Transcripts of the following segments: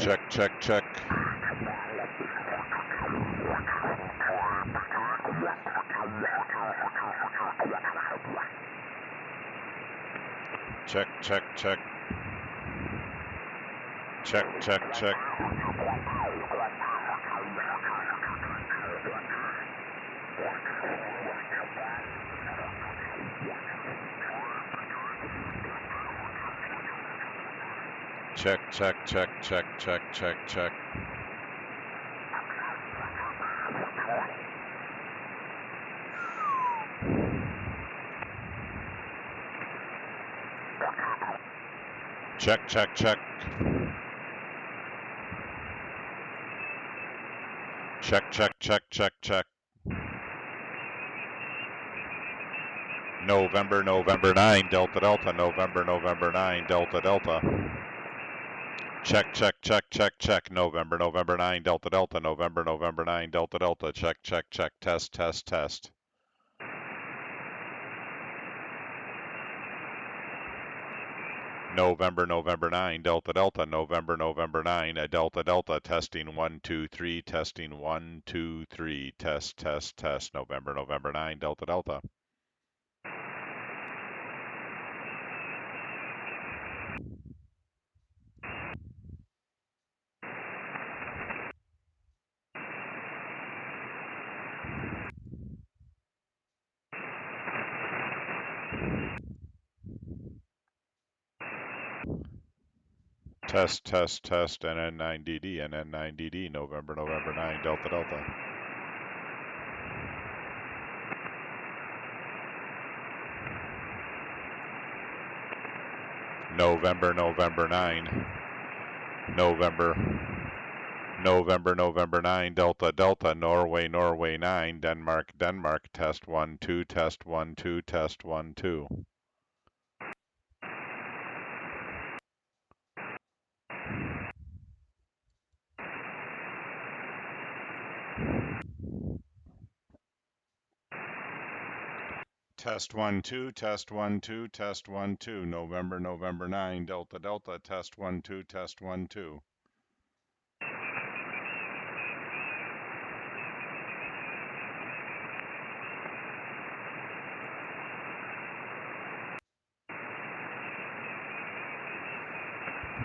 Check, check, check. Check, check, check. Check, check, check. Check, check, check, check, check, check, check. Check, check, check. Check, check, check, check, check. November, November 9, Delta, Delta, November, November 9, Delta, Delta. Check, check, check, check, check, November, November 9, Delta, Delta, November, November 9, Delta, Delta, check, check, check, test, test, test. November, November 9, Delta, Delta, November, November 9, Delta, Delta, testing 1, 2, 3, testing 1, 2, 3, test, test, test, November, November 9, Delta, Delta. Test, test, test, NN9DD, NN9DD, November, November 9, Delta, Delta. November, November 9, November, November, November 9, Delta, Delta, Norway, Norway 9, Denmark, Denmark, test 1, 2, test 1, 2, test 1, 2. Test 1, 2, test 1, 2, test 1, 2, November, November 9, Delta, Delta, test 1, 2, test 1, 2.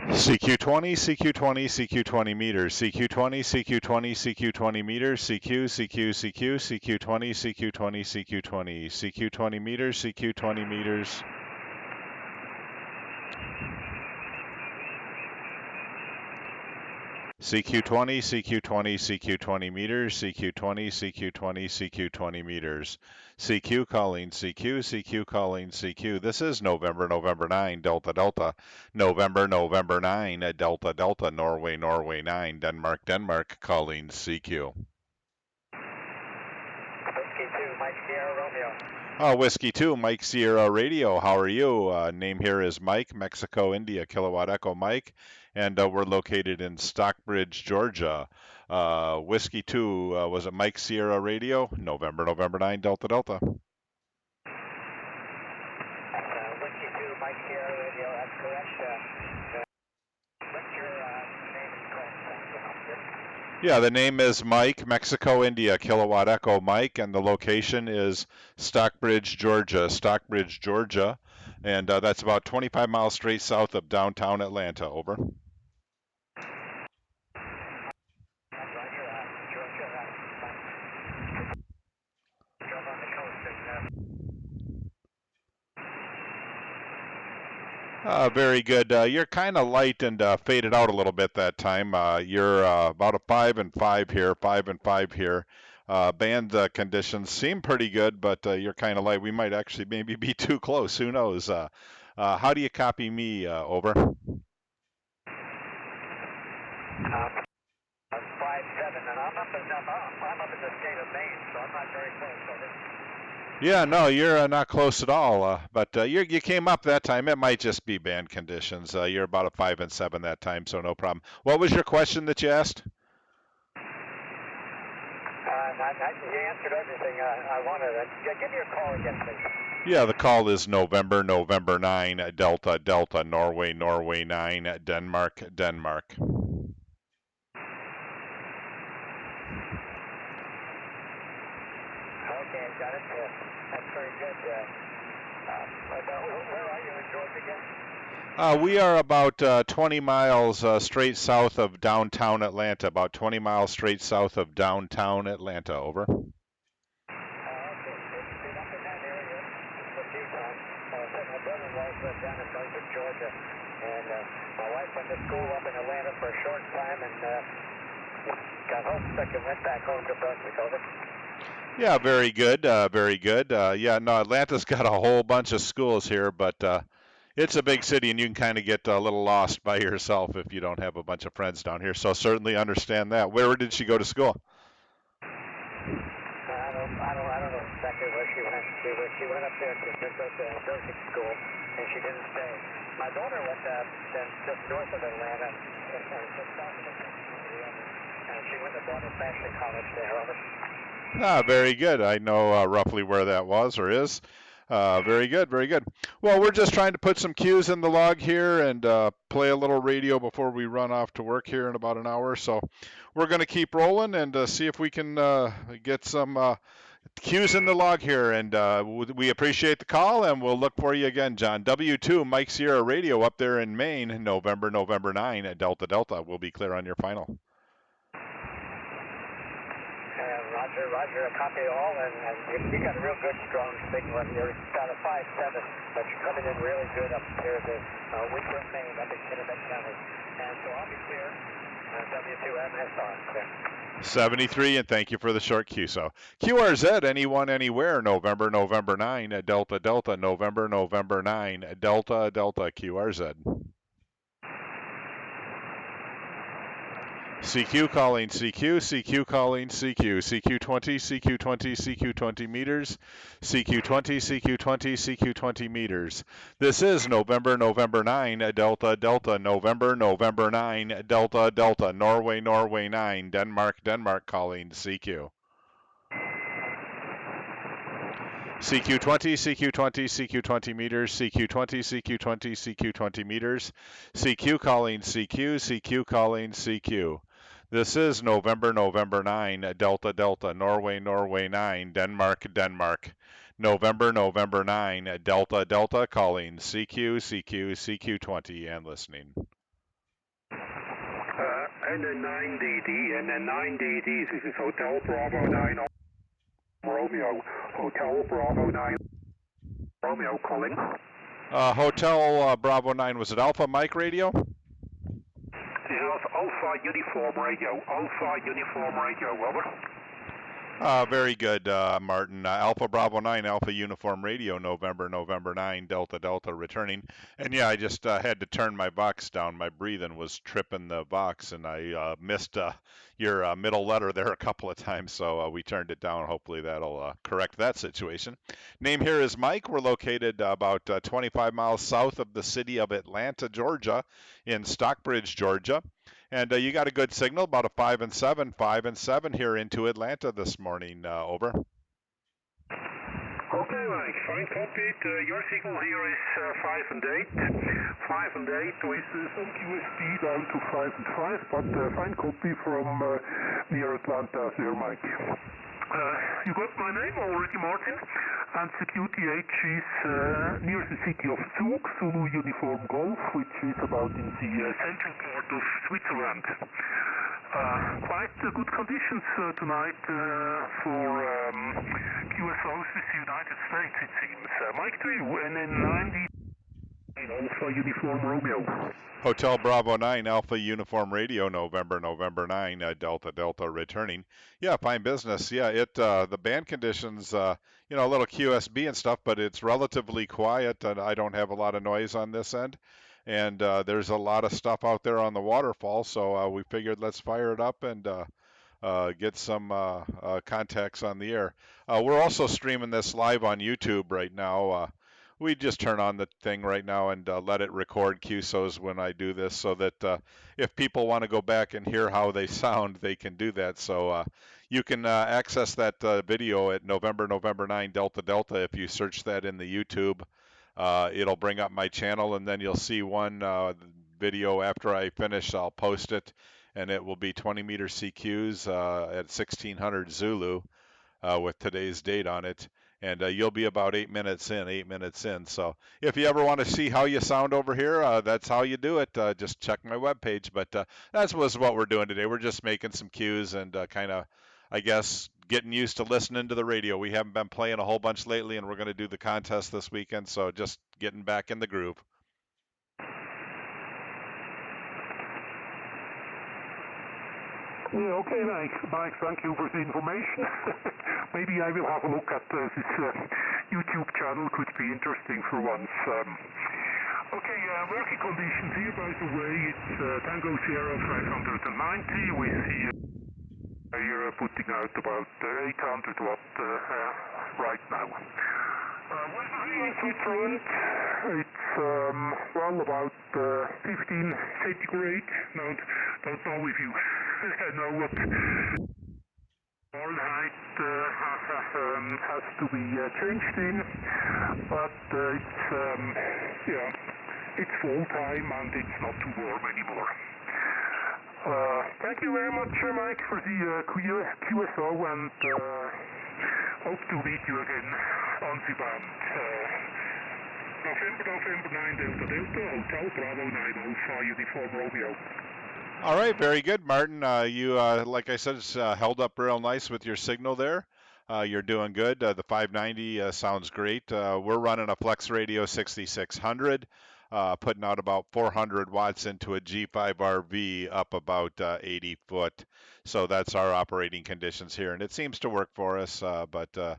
CQ20, CQ20, CQ20 meters, CQ20, CQ20, CQ20 meters, CQ, CQ, CQ, CQ20, CQ20, CQ20, CQ20 meters, CQ20 meters. CQ20, CQ20, CQ20 meters, CQ20, CQ20, CQ20 meters. CQ calling, CQ, CQ calling, CQ. This is November, November 9, Delta, Delta. November, November 9, Delta, Delta, Norway, Norway 9, Denmark, Denmark calling CQ. Whiskey 2, Mike Sierra Romeo. Whiskey 2, Mike Sierra Radio. How are you? Name here is Mike, Mexico, India, Kilowatt Echo Mike, and we're located in Stockbridge, Georgia. Whiskey 2, was it Mike Sierra Radio? November, November 9, Delta, Delta. Whiskey 2, Mike Sierra Radio, that's correct. What's your name and correct? Yeah, the name is Mike, Mexico, India, Kilowatt Echo Mike, and the location is Stockbridge, Georgia. Stockbridge, Georgia, and that's about 25 miles straight south of downtown Atlanta. Over. Very good. You're kind of light and faded out a little bit that time. You're about a 5 and 5 here, 5 and 5 here. Band conditions seem pretty good, but you're kind of light. We might actually maybe be too close. Who knows? How do you copy me? Over. 5-7, and I'm up in the state of Maine, so I'm not very close. Yeah, no, you're not close at all. But you came up that time. It might just be band conditions. You're about a 5 and 7 that time, so no problem. What was your question that you asked? You answered everything I wanted. Give me your call again, please. Yeah, the call is November, November 9, Delta, Delta, Norway, Norway 9, Denmark, Denmark. Okay, got it. That's very good. Where are you in Georgia again? We are about 20 miles straight south of downtown Atlanta, about 20 miles straight south of downtown Atlanta, over. Okay, been up in that area a few times. My brother-in-law's down in Brunswick, Georgia, and my wife went to school up in Atlanta for a short time and got homesick and went back home to Brunswick, over. Yeah, very good, very good. Yeah, no, Atlanta's got a whole bunch of schools here, but it's a big city and you can kind of get a little lost by yourself if you don't have a bunch of friends down here. So certainly understand that. Where did she go to school? I don't know exactly where she went. She went up there to nursing school, and she didn't stay. My daughter went just north of Atlanta, just south of Atlanta, and she went to Barber Fashion College there, over. Ah, very good. I know roughly where that was or is. Very good, very good. Well, we're just trying to put some cues in the log here and play a little radio before we run off to work here in about an hour. So we're going to keep rolling and see if we can get some cues in the log here. And we appreciate the call and we'll look for you again, John. W2 Mike Sierra Radio up there in Maine, November 9 at Delta Delta. We'll be clear on your final. Roger, I copy all, and you got a real good, strong signal. You're about a 5.7, but you're coming in really good up here to Winthrop, Maine, up in Kennebec County. And so I'll be clear. W2MSR, clear. 73, and thank you for the short Q. So QRZ, anyone, anywhere, November 9 at Delta Delta, November 9 at Delta Delta QRZ. CQ calling CQ, CQ calling CQ, CQ20, CQ20, CQ20 meters, CQ20, CQ20, CQ20 meters. This is November 9, Delta Delta, November 9, Delta Delta, Norway 9, Denmark calling CQ. CQ20, CQ20, CQ20 meters, CQ20, CQ20, CQ20 meters, CQ calling CQ, CQ calling CQ. This is November 9, Delta Delta, Norway 9, Denmark. November 9, Delta Delta calling CQ, CQ, CQ20 and listening. NN9DD, this is Hotel Bravo 9 Romeo, Hotel Bravo 9 Romeo calling. Hotel Bravo 9, was it Alpha Mike Radio? Yes, Alpha Uniform Radio, over. Very good, Martin. Alpha Bravo 9, Alpha Uniform Radio, November 9, Delta Delta returning. And yeah, I just had to turn my box down. My breathing was tripping the box, and I missed your middle letter there a couple of times, so we turned it down. Hopefully that'll correct that situation. Name here is Mike. We're located about 25 miles south of the city of Atlanta, Georgia, in Stockbridge, Georgia. And you got a good signal, about a 5 and 7 here into Atlanta this morning. Over. Okay, Mike, fine copied. Your signal here is 5 and 8 with some QSP down to 5 and 5, but fine copy from near Atlanta, there, Mike. You got my name already, Martin, and the QTH is near the city of Zug, Zulu Uniform Golf, which is about in the central part of Switzerland. Quite good conditions tonight for QSOs with the United States, it seems. Mike to you, NN90 Alpha Uniform Romeo. Hotel Bravo 9, Alpha Uniform Radio, November 9, Delta Delta returning. Yeah, fine business. Yeah, the band conditions, a little QSB and stuff, but it's relatively quiet. And I don't have a lot of noise on this end. And there's a lot of stuff out there on the waterfall, so we figured let's fire it up and get some contacts on the air. We're also streaming this live on YouTube right now. We just turn on the thing right now and let it record QSOs when I do this so that if people want to go back and hear how they sound, they can do that. So you can access that video at November 9 Delta Delta. If you search that in the YouTube, it'll bring up my channel, and then you'll see one video after I finish. I'll post it, and it will be 20 meter CQs at 1600 Zulu. with today's date on it. And you'll be about 8 minutes in. So if you ever want to see how you sound over here, that's how you do it. Just check my webpage. But that was what we're doing today. We're just making some cues and kind of, I guess, getting used to listening to the radio. We haven't been playing a whole bunch lately, and we're going to do the contest this weekend. So just getting back in the groove. Yeah, okay, Mike, thank you for the information. Maybe I will have a look at this YouTube channel, could be interesting for once. Okay, working conditions here, by the way, it's Tango Sierra 590 with the here putting out about 800 watt right now. Weather here in Switzerland, it's well about 15 centigrade. Now, don't know if you know what Fahrenheit has to be changed in, but it's fall time and it's not too warm anymore. Thank you very much, Mike, for the QSO, and hope to meet you again on the band. November 9 Delta Delta, Hotel Bravo 9 Alpha, Uniform Romeo. All right, very good, Martin. You, like I said, held up real nice with your signal there. You're doing good. The 590 sounds great. We're running a Flex Radio 6600, putting out about 400 watts into a G5RV up about 80 foot. So that's our operating conditions here, and it seems to work for us. But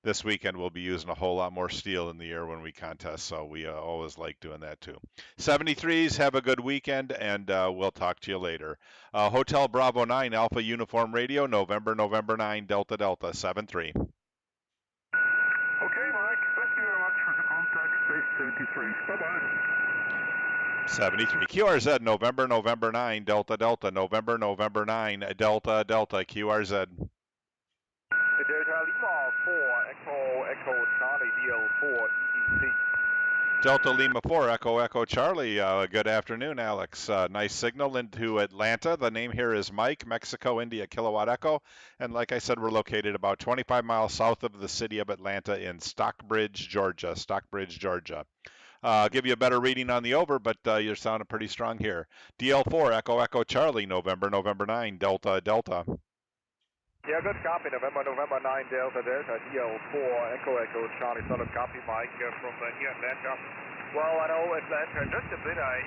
this weekend we'll be using a whole lot more steel in the air when we contest, so we always like doing that too. 73s, have a good weekend, and we'll talk to you later. Hotel Bravo 9 Alpha Uniform Radio, November 9 Delta Delta 73. Okay, Mike, thank you very much for the contact. Space 73. Bye-bye. 73 QRZ, November 9 Delta Delta, November 9 Delta Delta QRZ. Delta Lima 4 Echo Charlie DL4 EDC. Delta Lima 4 Echo Charlie. Good afternoon, Alex. Nice signal into Atlanta. The name here is Mike, Mexico India Kilowatt Echo. And like I said, we're located about 25 miles south of the city of Atlanta in Stockbridge, Georgia. I'll give you a better reading on the over, but you're sounding pretty strong here. DL4 Echo Charlie, November 9 Delta Delta. Yeah, good copy. November 9 Delta Delta DL4 Echo Charlie. Solid copy, Mike, from here Atlanta. Well, I know Atlanta just a bit. I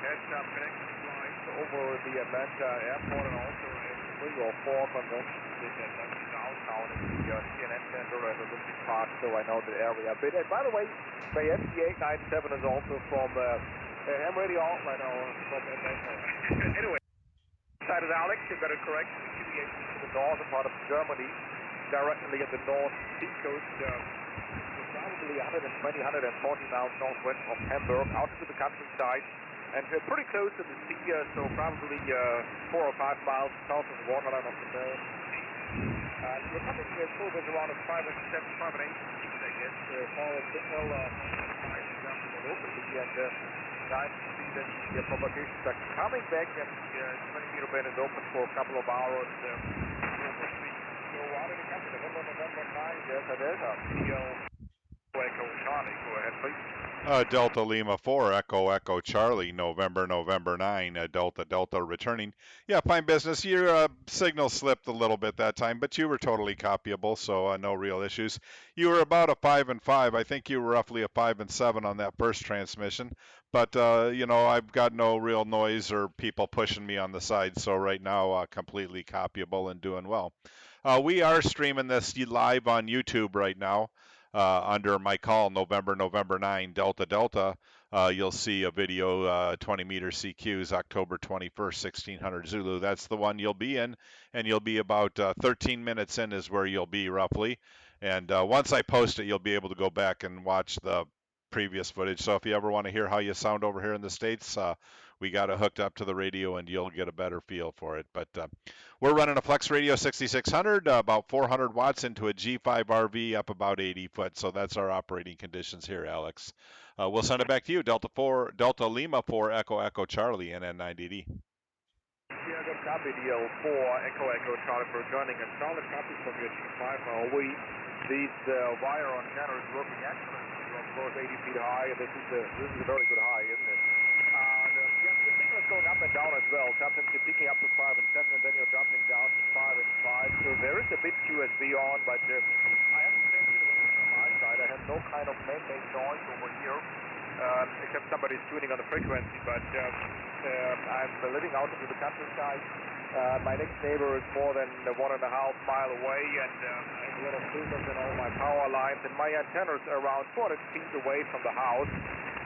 had some connection flights over the Atlanta airport and also in 3 or 4 conventions in Atlanta downtown in the CNN Center and Olympic Park, so I know the area a bit. And by the way, my MD 897 is also from I'm radio right now from Atlanta. Anyway, side is Alex, you got it correct. To the northern part of Germany, directly at the North Sea coast, probably 120, 140 miles northwest of Hamburg, out to the countryside, and pretty close to the sea, so probably 4 or 5 miles south of the waterline of the Bering Sea. You're coming here full with around 5 and 7, 5 and 8 feet, I guess, forward signal, locally, and nice to see that the propagations are coming back, and the 20-meter band is open for a couple of hours. So out of the country, November 9, Delta Delta, Echo Charlie, go ahead, please. Delta Lima 4 Echo Charlie, November 9 Delta Delta returning. Yeah, fine business. Your signal slipped a little bit that time, but you were totally copyable, so no real issues. You were about a 5 and 5. I think you were roughly a 5 and 7 on that first transmission. But I've got no real noise or people pushing me on the side, so right now completely copyable and doing well. We are streaming this live on YouTube right now. Under my call, November 9 Delta Delta, you'll see a video, 20 meter CQs, October 21st, 1600 Zulu. That's the one you'll be in, and you'll be about 13 minutes in is where you'll be roughly. And once I post it, you'll be able to go back and watch the previous footage. So if you ever want to hear how you sound over here in the States, we got it hooked up to the radio and you'll get a better feel for it. But we're running a Flex Radio 6600, about 400 watts into a G5 RV up about 80 foot. So that's our operating conditions here, Alex. We'll send it back to you, Delta Lima 4 Echo Charlie, NN9DD. Yeah, good copy, DL4, Echo Charlie for joining us. Solid copy from your G5 we These wire antenna is working excellent. You're of course 80 feet high, and this is a very good high, isn't it? And yeah, the signal is going up and down as well. Sometimes you're picking up to 5 and 7, and then you're dropping down to 5 and 5. So there is a bit QSB on, but I have to say from my side, I have no kind of man-made noise over here, except somebody's tuning on the frequency. But I'm living out into the countryside. My next neighbor is more than 1.5 mile away, and I have a lot of filters in all my power lines, and my antennas are around 400 feet away from the house.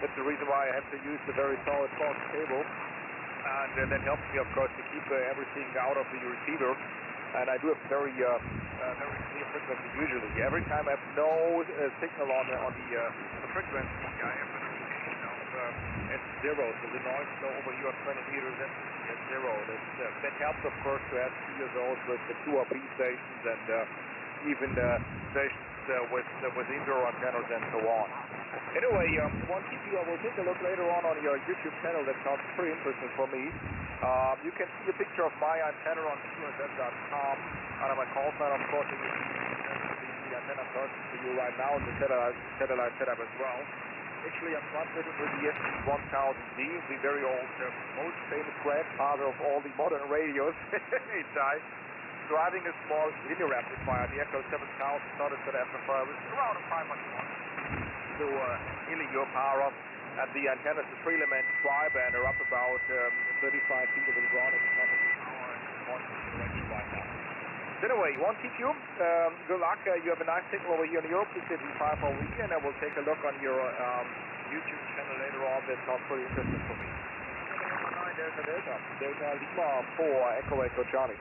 That's the reason why I have to use the very solid box cable, and that helps me, of course, to keep everything out of the receiver. And I do have very clear frequency usually. Every time I have no signal on the frequency, I have an indication of at zero. So the noise flow over here on 20 meters at zero. That helps, of course, to have CSOs with the 2RP stations and even stations with indoor antennas and so on. Anyway, one TQ, I will take a look later on your YouTube channel. That sounds pretty interesting for me. You can see a picture of my antenna on QSF.com under my call sign, of course. You can see the antenna person to you right now, the satellite setup as well. Actually, I'm transmitting with the SG-1000D, the very old, most famous grandfather of all the modern radios inside. Driving a small linear amplifier, the Echo 7000 solid state amplifier with around a 500 watts. So nearly your power, and the antenna is a 3-element tri-band, are up about 35 feet over the ground at the top of the tower and one direction right now. So anyway, one TQ, good luck. You have a nice signal over here in Europe. This is the 5 weekend. I will take a look on your YouTube channel later on. That sounds pretty interesting for me. Delta Lima 4, Echo Charlie.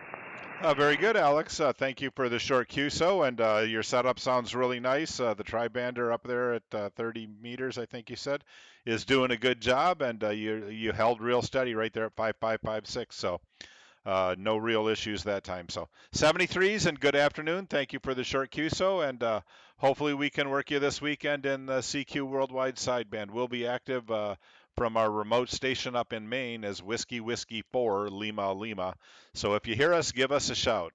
Very good, Alex. Thank you for the short QSO, and your setup sounds really nice. The tri-bander up there at 30 meters, I think you said, is doing a good job, and you held real steady right there at 5556. So no real issues that time. So 73s and good afternoon. Thank you for the short QSO, and hopefully we can work you this weekend in the CQ Worldwide sideband. We'll be active from our remote station up in Maine as Whiskey 4 Lima. So if you hear us, give us a shout.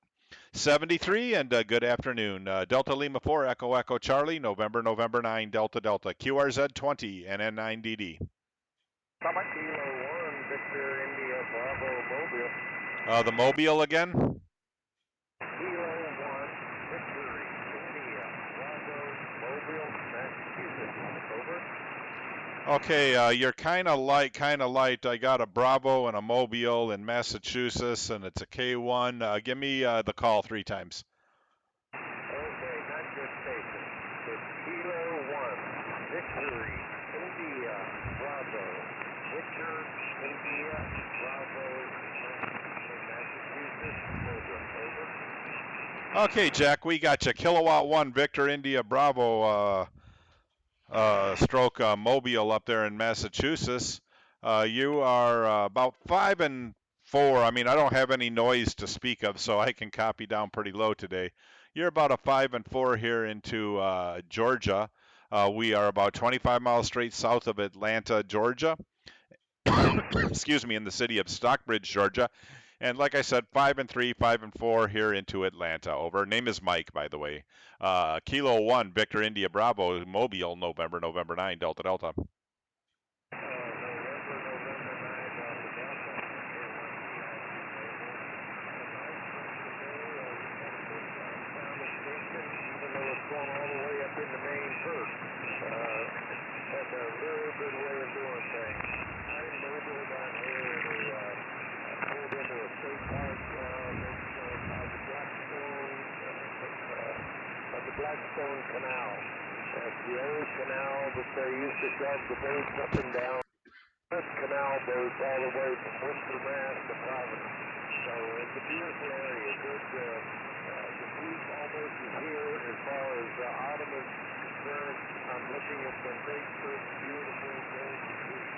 73 and good afternoon. Delta Lima 4 Echo Charlie, November 9 Delta QRZ 20 and N9DD. Kilo 1 Victor India Bravo Mobile. The Mobile again? Kilo 1 Victory India Bravo Mobile, Massachusetts. Over. Okay, you're kind of light. I got a Bravo and a Mobile in Massachusetts, and it's a K1. Give me the call 3 times. Okay, not your station. It's Kilo 1 Victory India Bravo Victor India Bravo Massachusetts. Over. Okay, Jack, we got you. Kilowatt 1 Victor India Bravo stroke Mobile up there in Massachusetts. You are about 5 and 4. I mean, I don't have any noise to speak of, so I can copy down pretty low today. You're about a 5 and 4 here into Georgia. We are about 25 miles straight south of Atlanta, Georgia. Excuse me, in the city of Stockbridge, Georgia. And like I said, 5 and 3, 5 and 4 here into Atlanta. Over. Name is Mike, by the way. Kilo 1, Victor India Bravo, Mobile, November 9, Delta. Blackstone Canal. That's the old canal that they used to shove the boats up and down. This canal goes all the way from Worcester, Mass to Providence. So it's a beautiful area. Good, the views almost is here as far as autumn is concerned. I'm looking at the great big, beautiful golden trees.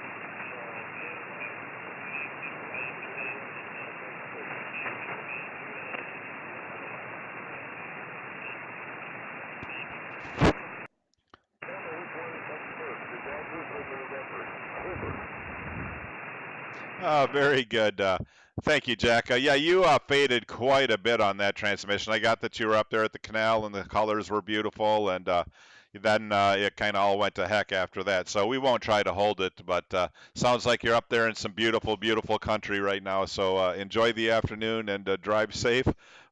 Very good. Thank you, Jack. Yeah, you faded quite a bit on that transmission. I got that you were up there at the canal and the colors were beautiful, and then it kind of all went to heck after that. So we won't try to hold it, but sounds like you're up there in some beautiful, beautiful country right now. So enjoy the afternoon and drive safe.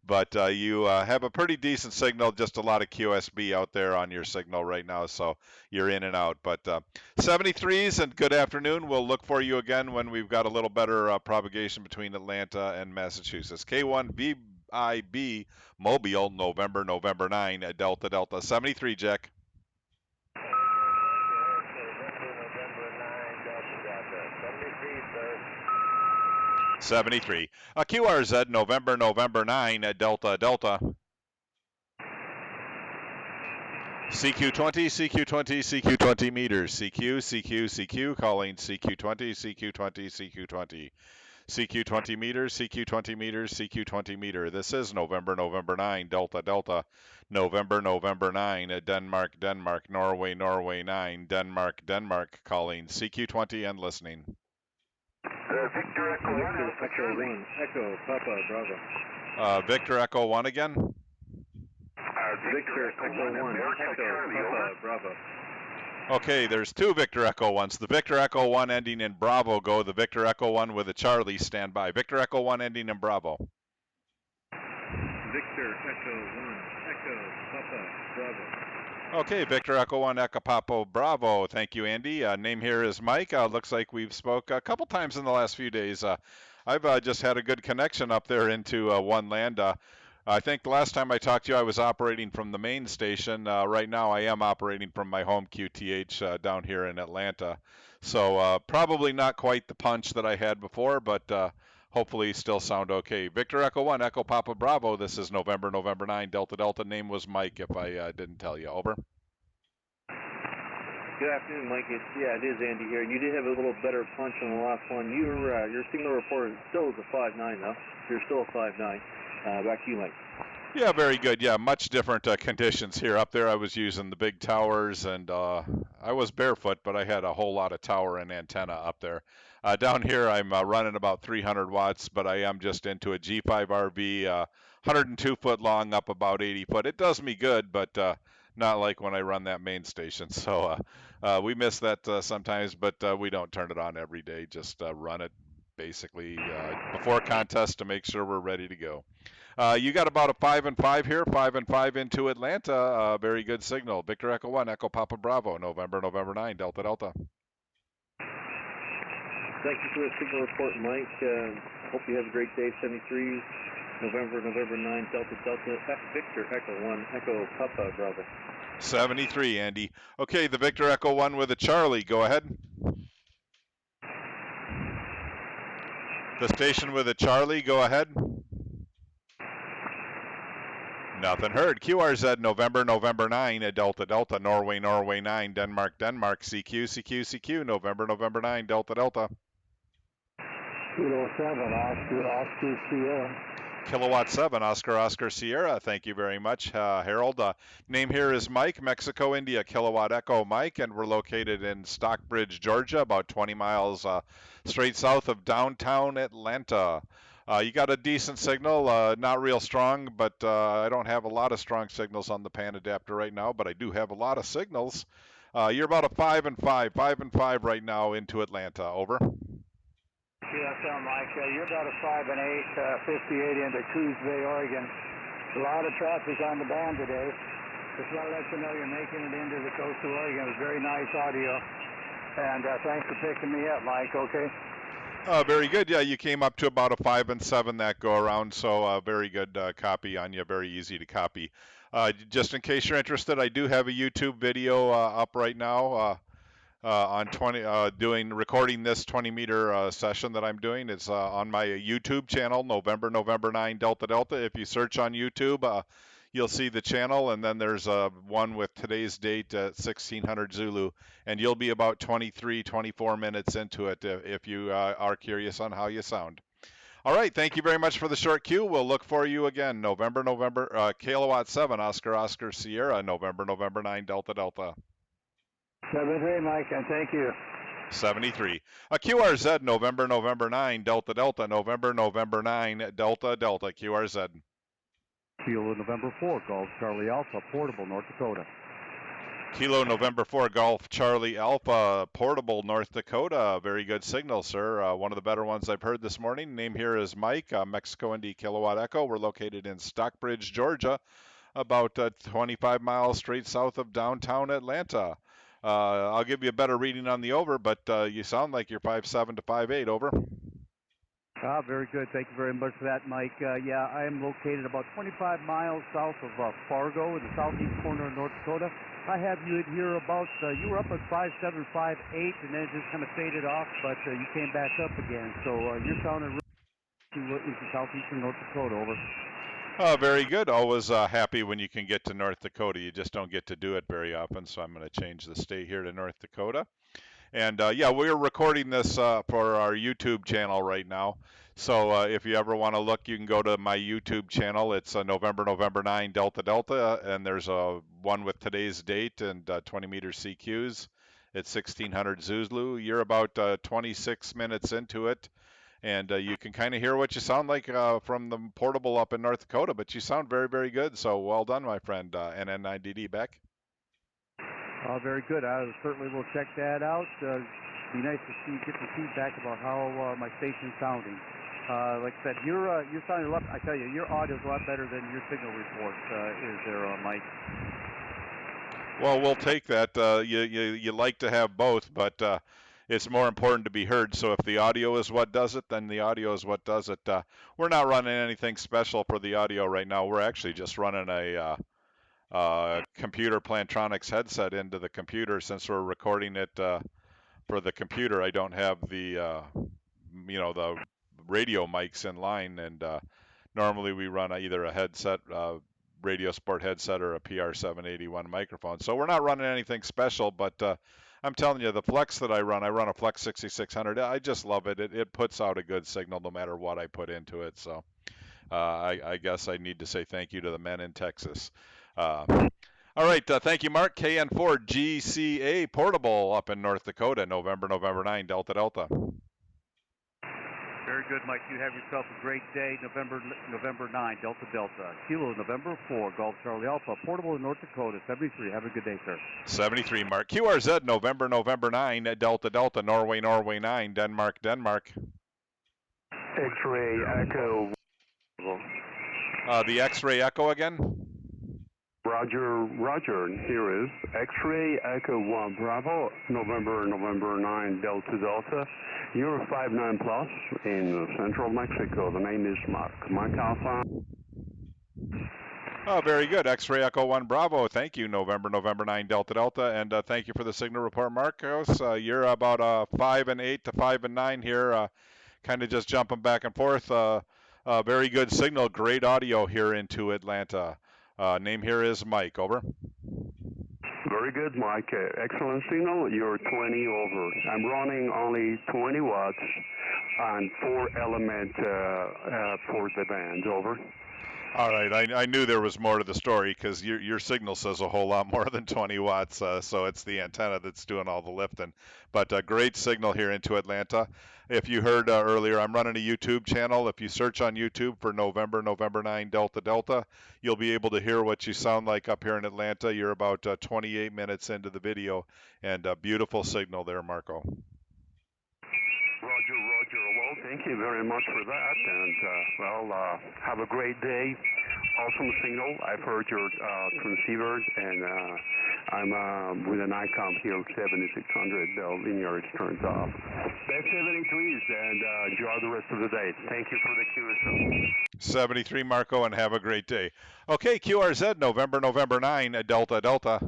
But you have a pretty decent signal, just a lot of QSB out there on your signal right now. So you're in and out. But 73s and good afternoon. We'll look for you again when we've got a little better propagation between Atlanta and Massachusetts. K1VIB Mobile, November 9, Delta Delta 73, Jack. November 9, Delta 73, sir. 73. QRZ November 9, Delta Delta. CQ20 meters. CQ, calling CQ20. CQ20 meters, CQ20 meter. This is November 9, Delta Delta. November 9, Denmark, Norway 9, Denmark, calling CQ20 and listening. Victor Echo 1, Alpha Charlie. Echo, Papa, Bravo. Victor Echo 1 again. Victor Echo 1, Echo, Papa, Bravo. Okay, there's two Victor Echo 1s. The Victor Echo 1 ending in Bravo go. The Victor Echo 1 with a Charlie stand by. Victor Echo 1 ending in Bravo. Victor Echo 1, Echo, Papa, Bravo. Okay, Victor Echo 1, Echo Papa Bravo. Thank you, Andy. Name here is Mike. Looks like we've spoke a couple times in the last few days. I've just had a good connection up there into One Land. I think the last time I talked to you, I was operating from the main station. Right now, I am operating from my home QTH down here in Atlanta. So probably not quite the punch that I had before, but hopefully still sound okay. Victor Echo 1, Echo Papa Bravo. This is November 9, Delta Delta. Name was Mike, if I didn't tell you. Over. Good afternoon, Mike. It is Andy here. You did have a little better punch on the last one. Your signal report still is a 5.9 though. You're still a 5.9. Back to you, Mike. Yeah, very good. Yeah, much different conditions here. Up there, I was using the big towers, and I was barefoot, but I had a whole lot of tower and antenna up there. Down here, I'm running about 300 watts, but I am just into a G5 RV, 102 foot long, up about 80 foot. It does me good, but not like when I run that main station. So we miss that sometimes, but we don't turn it on every day. Just run it basically before contest to make sure we're ready to go. You got about a 5 and 5 here, 5 and 5 into Atlanta. Very good signal. Victor Echo 1, Echo Papa Bravo, November 9, Delta Delta. Thank you for the signal report, Mike. Hope you have a great day. 73, November 9, Delta Delta, Victor Echo 1, Echo Papa Bravo. 73, Andy. Okay, the Victor Echo 1 with a Charlie. Go ahead. The station with a Charlie. Go ahead. Nothing heard. QRZ November 9, Delta Delta, Norway 9, Denmark, CQ, November 9, Delta Delta. Kilo 7, Oscar Sierra. Kilowatt 7, Oscar Sierra. Thank you very much, Harold. Name here is Mike, Mexico, India, Kilowatt Echo Mike, and we're located in Stockbridge, Georgia, about 20 miles straight south of downtown Atlanta. You got a decent signal, not real strong, but I don't have a lot of strong signals on the pan adapter right now, but I do have a lot of signals. You're about a 5 and 5 right now into Atlanta. Over. QSL, Mike. You're about a 5 and 8, 58 into Coos Bay, Oregon. A lot of traffic on the band today. Just want to let you know you're making it into the coastal Oregon. It was very nice audio. And thanks for picking me up, Mike, okay? Very good. Yeah, you came up to about a 5 and 7 that go around, so very good copy on you. Very easy to copy. Just in case you're interested, I do have a YouTube video up right now on recording this 20-meter session that I'm doing. It's on my YouTube channel, November 9, Delta Delta. If you search on YouTube, you'll see the channel, and then there's one with today's date at 1600 Zulu, and you'll be about 24 minutes into it if you are curious on how you sound. All right, thank you very much for the short cue. We'll look for you again, November, Kilowatt 7, Oscar Sierra, November 9, Delta Delta. 73, Mike, and thank you. 73. QRZ, November, November 9, Delta, Delta, November, November 9, Delta, Delta, QRZ. Kilo November 4, Golf Charlie Alpha, Portable, North Dakota. Kilo November 4 Golf Charlie Alpha, Portable, North Dakota. Very good signal, sir. One of the better ones I've heard this morning. Name here is Mike, Mexico Indy Kilowatt Echo. We're located in Stockbridge, Georgia, about 25 miles straight south of downtown Atlanta. I'll give you a better reading on the over, but you sound like you're 5'7" to 5'8", over. Very good. Thank you very much for that, Mike. Yeah, I am located about 25 miles south of Fargo in the southeast corner of North Dakota. I have you in here about, you were up at 5'7", 5'8", and then it just kind of faded off, but you came back up again. So you're sounding really into southeastern North Dakota, over. Very good. Always happy when you can get to North Dakota. You just don't get to do it very often, so I'm going to change the state here to North Dakota. And yeah, we're recording this for our YouTube channel right now. So if you ever want to look, you can go to my YouTube channel. It's November, November 9, Delta, Delta. And there's one with today's date and 20-meter CQs. It's 1600 Zulu. You're about 26 minutes into it. And you can kind of hear what you sound like from the portable up in North Dakota. But you sound very, very good. So well done, my friend. NN9DD Beck. Very good. I certainly will check that out. Be nice to get some feedback about how my station's sounding. Like I said, you're sounding a lot. I tell you, your audio's a lot better than your signal report is there, Mike. Well, we'll take that. You like to have both, but it's more important to be heard. So if the audio is what does it, then the audio is what does it. We're not running anything special for the audio right now. We're actually just running a computer Plantronics headset into the computer. Since we're recording it for the computer, I don't have the the radio mics in line, and normally we run either a headset, Radio Sport headset, or a PR781 microphone. So we're not running anything special, but I'm telling you, the Flex that I run a Flex 6600. I just love it. It puts out a good signal no matter what I put into it. So I guess I need to say thank you to the men in Texas. All right, thank you, Mark. KN4 GCA Portable up in North Dakota, November, November 9, Delta, Delta. Very good, Mike. You have yourself a great day. November 9, Delta, Delta. Kilo November 4, Golf Charlie Alpha, Portable in North Dakota, 73. Have a good day, sir. 73, Mark. QRZ, November, November 9, Delta, Delta, Norway, Norway 9, Denmark, Denmark. X-ray Echo. The X-ray Echo again? Roger, Roger. Here is X-ray Echo 1 Bravo, November, November 9, Delta, Delta. You're 59 plus in central Mexico. The name is Mark. Mike Alpha. Oh, very good. X-ray Echo 1 Bravo. Thank you, November, November 9, Delta, Delta. And thank you for the signal report, Marcos. You're about 5 and 8 to 5 and 9 here, kind of just jumping back and forth. Very good signal. Great audio here into Atlanta. Name here is Mike. Over. Very good, Mike. Excellent signal. You're 20 over. I'm running only 20 watts and 4 element for the band. Over. All right, I knew there was more to the story because your signal says a whole lot more than 20 watts, so it's the antenna that's doing all the lifting. But a great signal here into Atlanta. If you heard earlier, I'm running a YouTube channel. If you search on YouTube for November, November 9, Delta, Delta, you'll be able to hear what you sound like up here in Atlanta. You're about 28 minutes into the video, and a beautiful signal there, Marco. Roger, Roger. Well, thank you very much for that, and have a great day. Awesome signal. I've heard your transceivers, and I'm with an ICOM here 7600 linear. It turns off. Best 73s, and enjoy the rest of the day. Thank you for the QSO. 73, Marco, and have a great day. Okay, QRZ, November, November 9, Delta, Delta.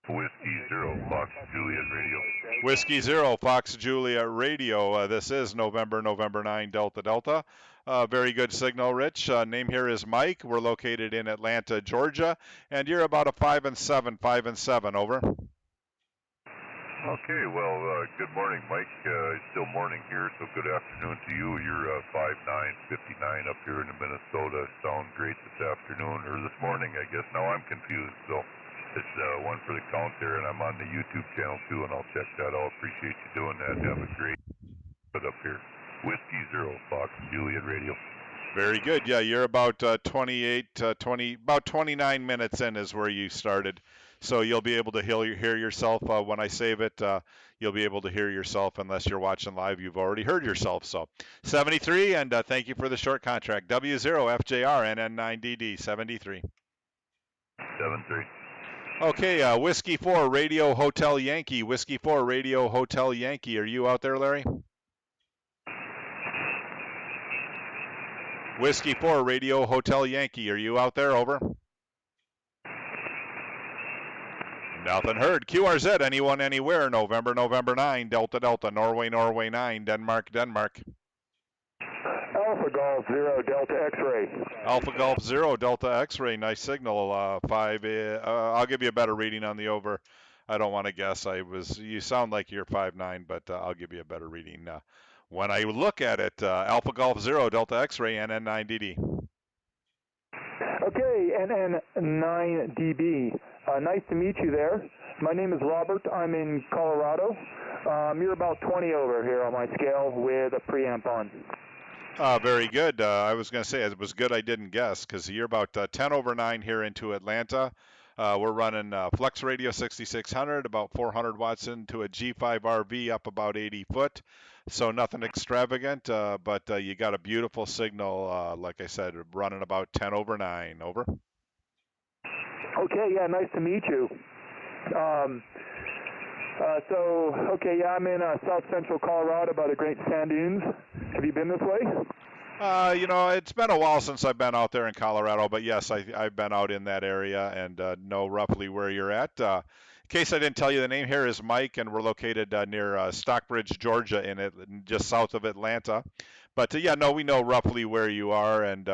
Whiskey 0, Fox Juliet Radio. Whiskey 0, Fox Juliet Radio. This is November, November 9, Delta, Delta. Very good signal, Rich. Name here is Mike. We're located in Atlanta, Georgia, and you're about a 5 and 7, 5 and 7. Over. Okay, well, good morning, Mike. It's still morning here, so good afternoon to you. You're 5'9", 59 up here in Minnesota. Sound great this afternoon, or this morning, I guess. Now I'm confused, so It's one for the count there, and I'm on the YouTube channel too, and I'll check that out. Appreciate you doing that. Have a great put up here. Whiskey Zero, Fox Juliet Radio. Very good. Yeah, you're about 29 minutes in is where you started. So you'll be able to hear yourself when I save it. You'll be able to hear yourself unless you're watching live. You've already heard yourself. So 73, and thank you for the short contract. W0FJR NN9DD 73. 73. Okay, Whiskey 4 Radio Hotel Yankee. Whiskey 4 Radio Hotel Yankee. Are you out there, Larry? Whiskey 4 Radio Hotel Yankee. Are you out there? Over. Nothing heard. QRZ, anyone, anywhere. November 9. Delta Delta. Norway 9. Denmark. Alpha Golf 0 Delta X-ray. Alpha Golf 0 Delta X-ray. Nice signal. I'll give you a better reading on the over. I don't want to guess. You sound like you're 5'9", but I'll give you a better reading when I look at it. Alpha Golf 0 Delta X-ray NN9DD. Okay, NN9DB. Nice to meet you there. My name is Robert. I'm in Colorado. You're about 20 over here on my scale with a preamp on. Very good. I was going to say it was good I didn't guess because you're about 10 over 9 here into Atlanta. We're running Flex Radio 6600, about 400 watts into a G5 RV up about 80 foot. So nothing extravagant, but you got a beautiful signal, like I said, running about 10 over 9. Over. Okay, yeah, nice to meet you. I'm in south central Colorado by the Great Sand Dunes. Have you been this way? It's been a while since I've been out there in Colorado, but yes, I've been out in that area and know roughly where you're at. In case I didn't tell you, the name here is Mike, and we're located near Stockbridge, Georgia, just south of Atlanta. But we know roughly where you are, and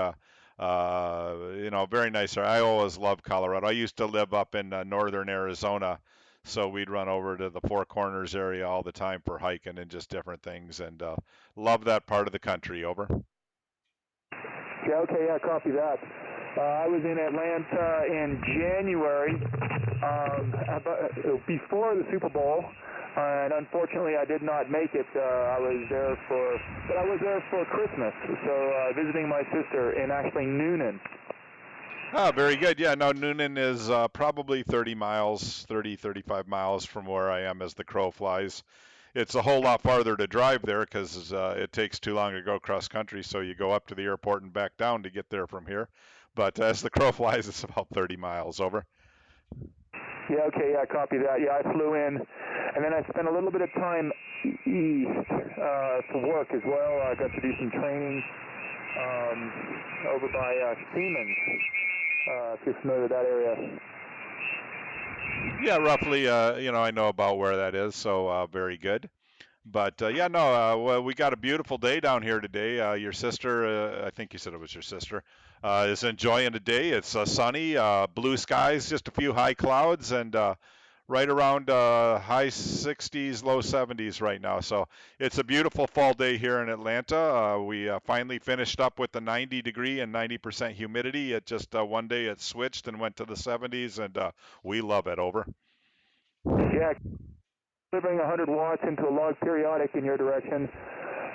very nice. I always loved Colorado. I used to live up in northern Arizona, so we'd run over to the Four Corners area all the time for hiking and just different things, and love that part of the country. Over. Yeah, okay, yeah, copy that. I was in Atlanta in January, before the Super Bowl, and unfortunately I did not make it. I was there for Christmas, so visiting my sister in actually Noonan. Oh, very good. Yeah, no, Noonan is probably 35 miles from where I am as the crow flies. It's a whole lot farther to drive there because it takes too long to go cross country, so you go up to the airport and back down to get there from here. But as the crow flies, it's about 30 miles. Over. Yeah, okay, yeah, copy that. Yeah, I flew in, and then I spent a little bit of time east for work as well. I got to do some training over by Siemens, if you're familiar with that area. Yeah, roughly, I know about where that is, so very good. But, we got a beautiful day down here today. Your sister, I think you said it was your sister, is enjoying the day. It's sunny, blue skies, just a few high clouds, and right around high 60s, low 70s right now. So it's a beautiful fall day here in Atlanta. We finally finished up with the 90-degree and 90% humidity. It just one day it switched and went to the 70s, and we love it. Over. Yeah, delivering 100 watts into a log periodic in your direction.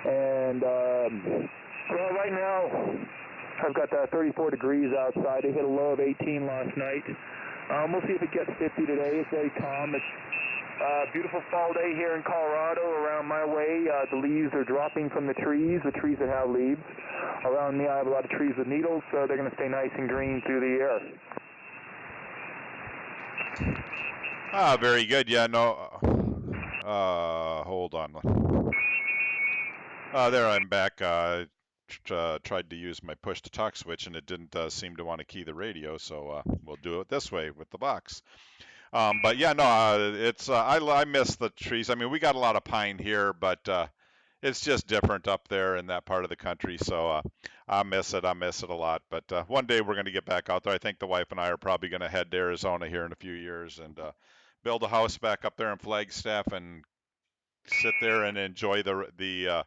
And, right now I've got 34 degrees outside. I hit a low of 18 last night. We'll see if it gets 50 today. It's very calm. It's a beautiful fall day here in Colorado. Around my way, the leaves are dropping from the trees that have leaves. Around me, I have a lot of trees with needles, so they're going to stay nice and green through the year. Very good. Yeah, no. Hold on. There, I'm back. Tried to use my push-to-talk switch, and it didn't seem to want to key the radio, so we'll do it this way with the box. It's I miss the trees. I mean, we got a lot of pine here, but it's just different up there in that part of the country, so I miss it a lot. But one day we're going to get back out there. I think the wife and I are probably going to head to Arizona here in a few years and build a house back up there in Flagstaff and sit there and enjoy the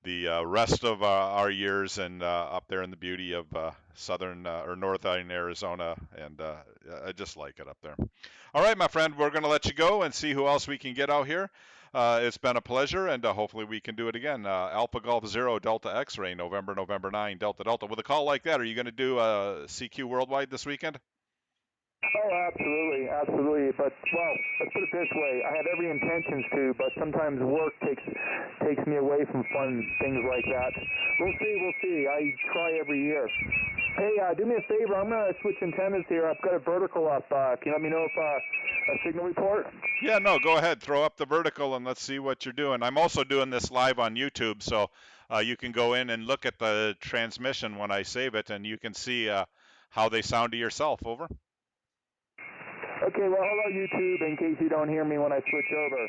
the rest of our years and up there in the beauty of southern or northern Arizona, and I just like it up there. All right, my friend, we're going to let you go and see who else we can get out here. It's been a pleasure, and hopefully we can do it again. Alpha Golf 0 Delta X-Ray, November 9, Delta Delta. With a call like that, are you going to do CQ Worldwide this weekend? Oh, absolutely, absolutely. But, well, let's put it this way. I have every intentions to, but sometimes work takes me away from fun things like that. We'll see. I try every year. Hey, do me a favor. I'm going to switch antennas here. I've got a vertical up. Can you let me know if a signal report? Yeah, no, go ahead. Throw up the vertical and let's see what you're doing. I'm also doing this live on YouTube, so you can go in and look at the transmission when I save it, and you can see how they sound to yourself. Over. Okay, well, hello, YouTube, in case you don't hear me when I switch over.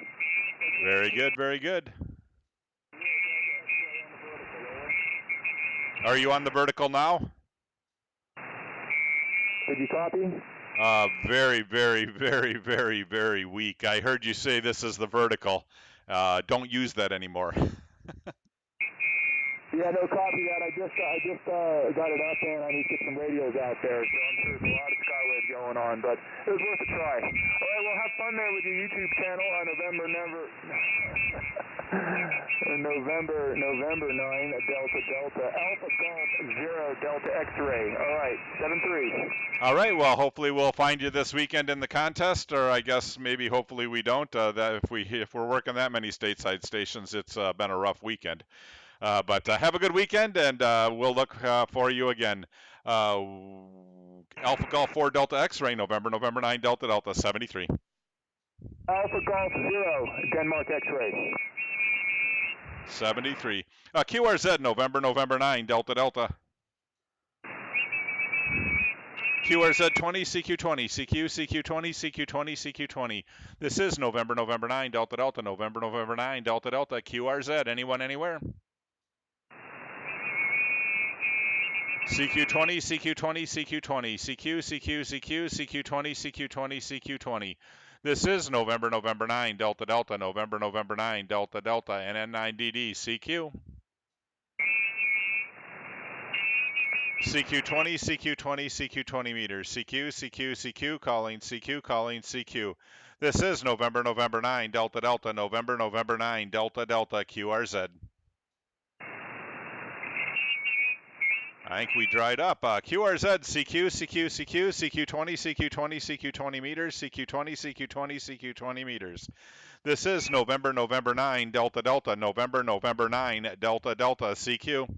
Very good, very good. Are you on the vertical now? Did you copy? Very, very, very, very, very weak. I heard you say this is the vertical. Don't use that anymore. Yeah, no, copy that. I just got it up, and I need to get some radios out there, so I'm sure there's a lot of Skywave going on, but it was worth a try. All right, well, have fun there with your YouTube channel on November 9, Delta Delta, Alpha Golf 0 Delta X-Ray. All right, 7-3. All right, well, hopefully we'll find you this weekend in the contest, or I guess maybe hopefully we don't. That if we're working that many stateside stations, it's been a rough weekend. But have a good weekend, and we'll look for you again. Alpha Golf 4 Delta X-Ray, November 9, Delta Delta 73. Alpha Golf 0 Denmark X-Ray. 73. QRZ, November 9, Delta Delta. QRZ 20, CQ20, CQ20, CQ20, CQ20. This is November 9, Delta Delta, November 9, Delta Delta, QRZ. Anyone, anywhere? CQ20, CQ20, CQ20, CQ, CQ20, CQ20, CQ20. This is November 9, Delta Delta, November 9, Delta Delta, NN9DD, CQ. CQ20, CQ20, CQ20 meters, CQ, calling, CQ. This is November 9, Delta Delta, November 9, Delta Delta, QRZ. I think we dried up. QRZ, CQ20, CQ20 meters, CQ20 meters. This is November 9, Delta Delta, November 9, Delta Delta, CQ.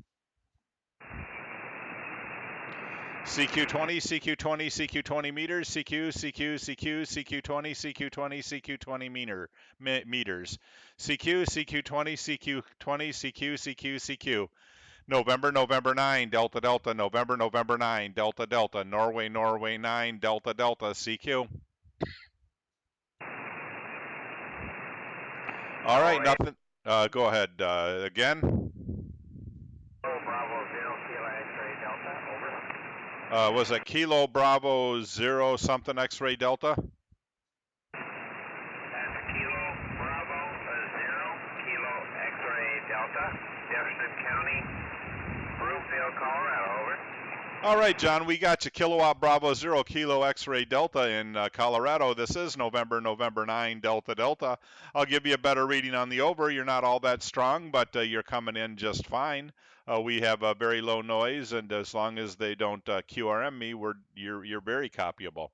CQ20 meters, CQ20 meters. CQ20, November 9, Delta Delta, November 9, Delta Delta, Norway 9, Delta Delta, CQ. All right, nothing. Go ahead again. Bravo 0 Kilo X-Ray Delta, over. Was it Kilo Bravo 0 something X-Ray Delta? That's Kilo Bravo 0 Kilo X-Ray Delta, Jefferson County, Broomfield, Colorado, over. All right, John, we got you. Kilowatt Bravo 0 Kilo X-Ray Delta in Colorado. This is November 9, Delta Delta. I'll give you a better reading on the over. You're not all that strong, but you're coming in just fine. We have a very low noise, and as long as they don't QRM me, you're very copyable.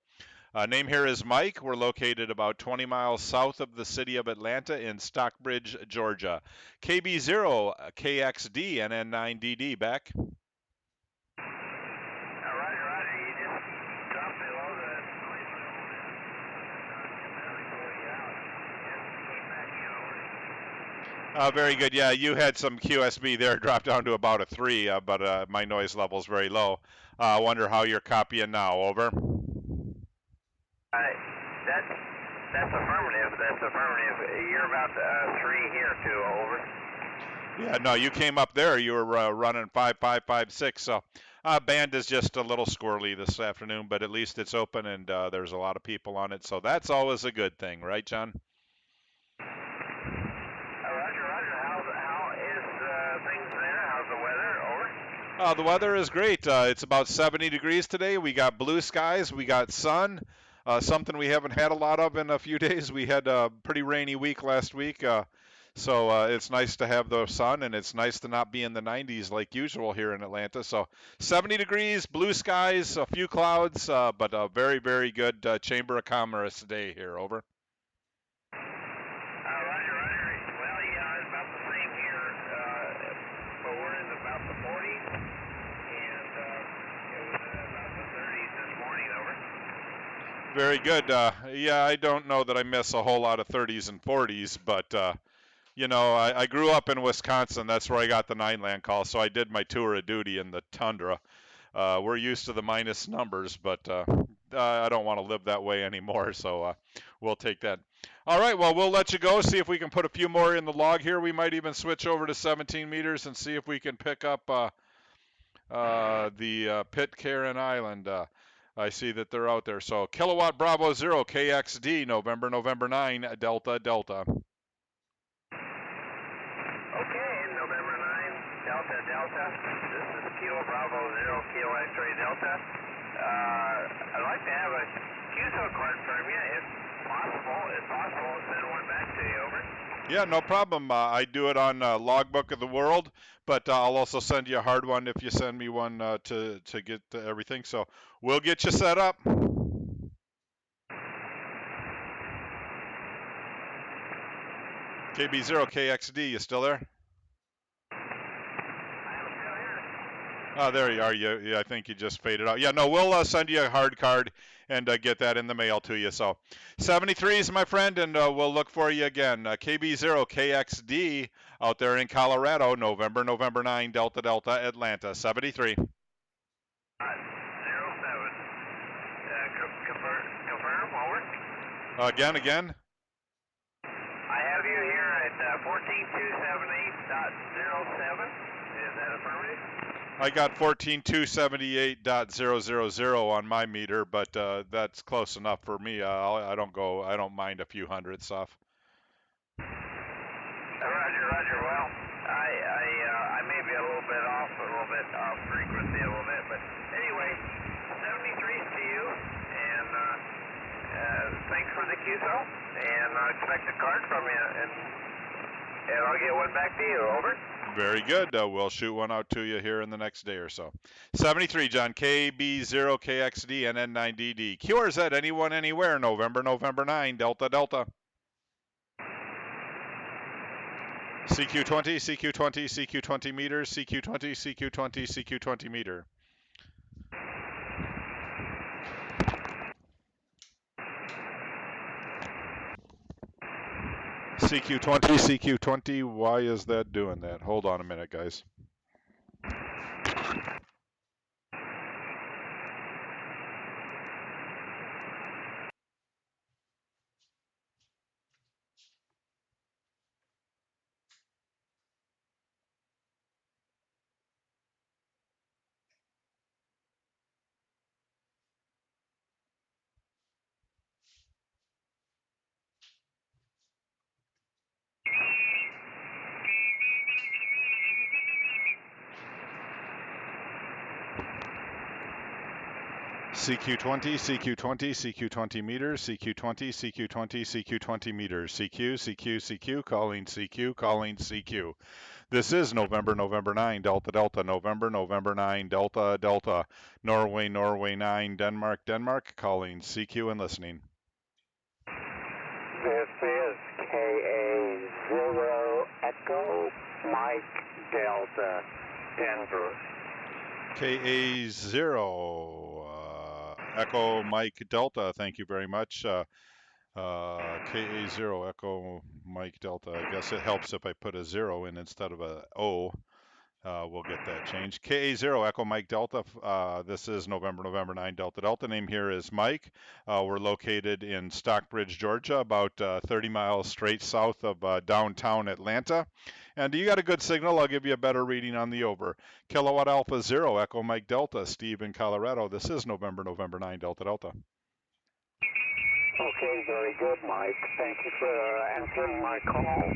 Name here is Mike. We're located about 20 miles south of the city of Atlanta in Stockbridge, Georgia. KB0 KXD NN9DD back. Very good. Yeah, you had some QSB there, dropped down to about a 3, but my noise level is very low. I wonder how you're copying now. Over. That's affirmative. You're about 3 here too. Over. Yeah, no, you came up there. You were running 5556. So band is just a little squirrely this afternoon, but at least it's open and there's a lot of people on it. So that's always a good thing, right, John? Roger. How is things The weather is great. It's about 70 degrees today. We got blue skies. We got sun. Something we haven't had a lot of in a few days. We had a pretty rainy week last week. So it's nice to have the sun, and it's nice to not be in the 90s like usual here in Atlanta. So 70 degrees, blue skies, a few clouds, but a very, very good Chamber of Commerce day here. Over. Roger, roger. Well, yeah, it's about the same here, but we're in about the 40s, and it was about the 30s this morning, over. Very good. Yeah, I don't know that I miss a whole lot of 30s and 40s, but you know, I grew up in Wisconsin. That's where I got the 9-land call, so I did my tour of duty in the tundra. We're used to the minus numbers, but I don't want to live that way anymore, so we'll take that. All right, well, we'll let you go, see if we can put a few more in the log here. We might even switch over to 17 meters and see if we can pick up the Pitcairn Island. I see that they're out there. So Kilowatt Bravo 0, KXD, November 9, Delta, Delta. Okay, November 9, Delta, Delta. This is Kilo Bravo 0, Kilo X-ray Delta. I'd like to have a QSO card from you, if possible. If possible, send one back to you, over. Yeah, no problem. I do it on Logbook of the World, but I'll also send you a hard one if you send me one to get everything. So we'll get you set up. KB0 KXD, you still there? Oh, there you are. Yeah, I think you just faded out. Yeah, no, we'll send you a hard card and get that in the mail to you. So 73s, my friend, and we'll look for you again. KB0 KXD out there in Colorado, November 9, Delta, Delta, Atlanta, 73. 07. Confirm, over. Again. I have you here at 14278.07. Is that affirmative? I got 14278.000 on my meter, but that's close enough for me. I don't mind a few hundredths off. Roger. Well, I may be a little bit off frequency a little bit, but anyway, 73s to you, and thanks for the QSO, and I expect a card from you, and I'll get one back to you, over. Very good. We'll shoot one out to you here in the next day or so. 73, John, KB0KXD, NN9DD. QRZ, anyone, anywhere, November 9, Delta, Delta. CQ20, CQ20, CQ20 meters, CQ20, CQ20, CQ20 meter. CQ20, CQ20, why is that doing that? Hold on a minute, guys. CQ20, CQ20, CQ20 meters, CQ20, CQ20, CQ20 meters, CQ, calling CQ. This is November 9, Delta, Delta, November 9, Delta, Delta, Norway 9, Denmark, calling CQ and listening. This is KA0 Echo Mike Delta, Denver. KA0 Echo Mike Delta, thank you very much. KA0 Echo Mike Delta. I guess it helps if I put a 0 in instead of a O. We'll get that changed. KA0 Echo Mike Delta. This is November 9 Delta Delta. Name here is Mike. We're located in Stockbridge, Georgia, about 30 miles straight south of downtown Atlanta. And you got a good signal. I'll give you a better reading on the over. Kilowatt Alpha 0 Echo Mike Delta. Steve in Colorado. This is November 9 Delta Delta. Okay, very good, Mike. Thank you for answering my call.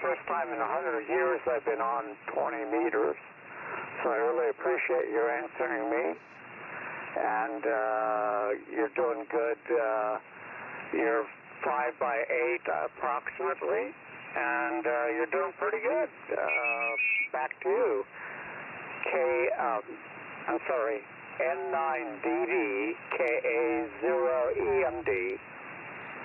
First time in 100 years I've been on 20 meters. So I really appreciate your answering me. And you're doing good. You're 5 by 8 approximately, and you're doing pretty good. Back to you. I'm sorry, N9DD KA0EMD.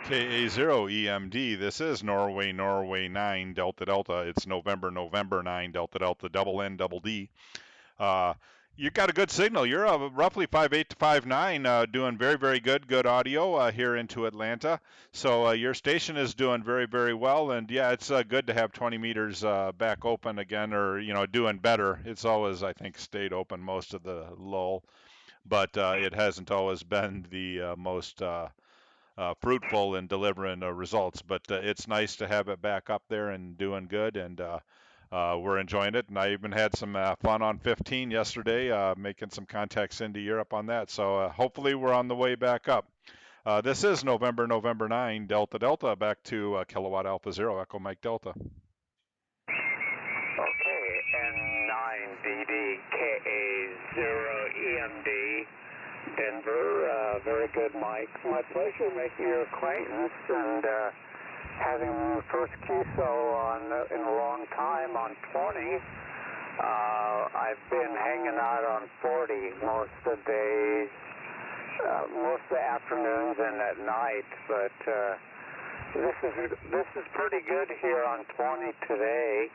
KA0EMD, this is Norway 9 Delta Delta. It's November 9 Delta Delta, double N double D. You got a good signal. You're roughly 5'8" to 5'9", doing very, very good audio here into Atlanta. So your station is doing very, very well. And yeah, it's good to have 20 meters back open again, or, doing better. It's always, I think, stayed open most of the lull, but it hasn't always been the most fruitful in delivering results. But it's nice to have it back up there and doing good. And we're enjoying it, and I even had some fun on 15 yesterday, making some contacts into Europe on that. So hopefully we're on the way back up. This is November 9 Delta Delta, back to Kilowatt Alpha Zero Echo Mike Delta. Okay, N9DD KA0EMD, Denver. Very good, Mike. My pleasure making your acquaintance and having the first QSO in a long time on 20. I've been hanging out on 40 most of the days, most of the afternoons and at night, but this is pretty good here on 20 today,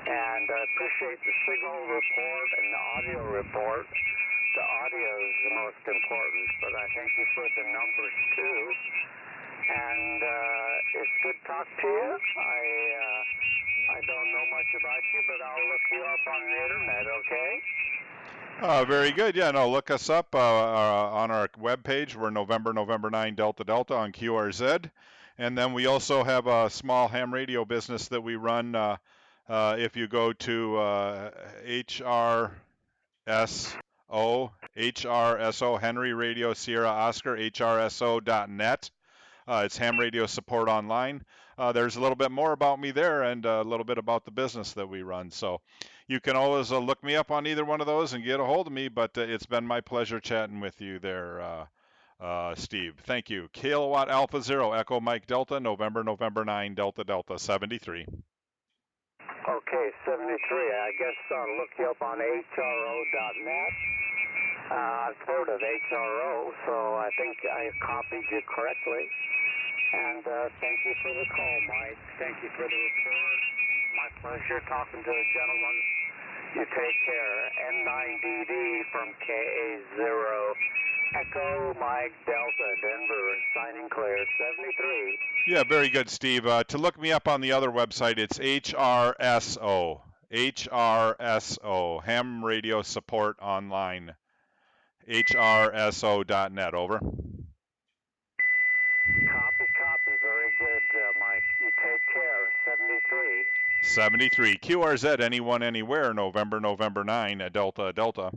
and I appreciate the signal report and the audio report. The audio is the most important, but I thank you for the numbers too. And it's good to talk to you. I don't know much about you, but I'll look you up on the internet, okay? Very good. Yeah, no, look us up on our webpage. We're November 9 Delta Delta on QRZ. And then we also have a small ham radio business that we run. If you go to HRSO, Henry Radio Sierra Oscar, HRSO.net. It's ham radio support online. There's a little bit more about me there and a little bit about the business that we run. So you can always look me up on either one of those and get a hold of me, but it's been my pleasure chatting with you there, Steve. Thank you. Kilowatt Alpha Zero, Echo Mike Delta, November 9 Delta Delta 73. Okay, 73. I guess I'll look you up on HRO.net. I've heard of HRO, so I think I copied you correctly. And thank you for the call, Mike. Thank you for the report. My pleasure talking to the gentleman. You take care. N9DD from KA0 Echo Mike Delta, Denver, signing clear, 73. Yeah, very good, Steve. To look me up on the other website, it's HRSO. HRSO, Ham Radio Support Online. HRSO.net, over. Copy. Very good, Mike. You take care. 73. 73. QRZ, anyone, anywhere, November 9, Delta Delta.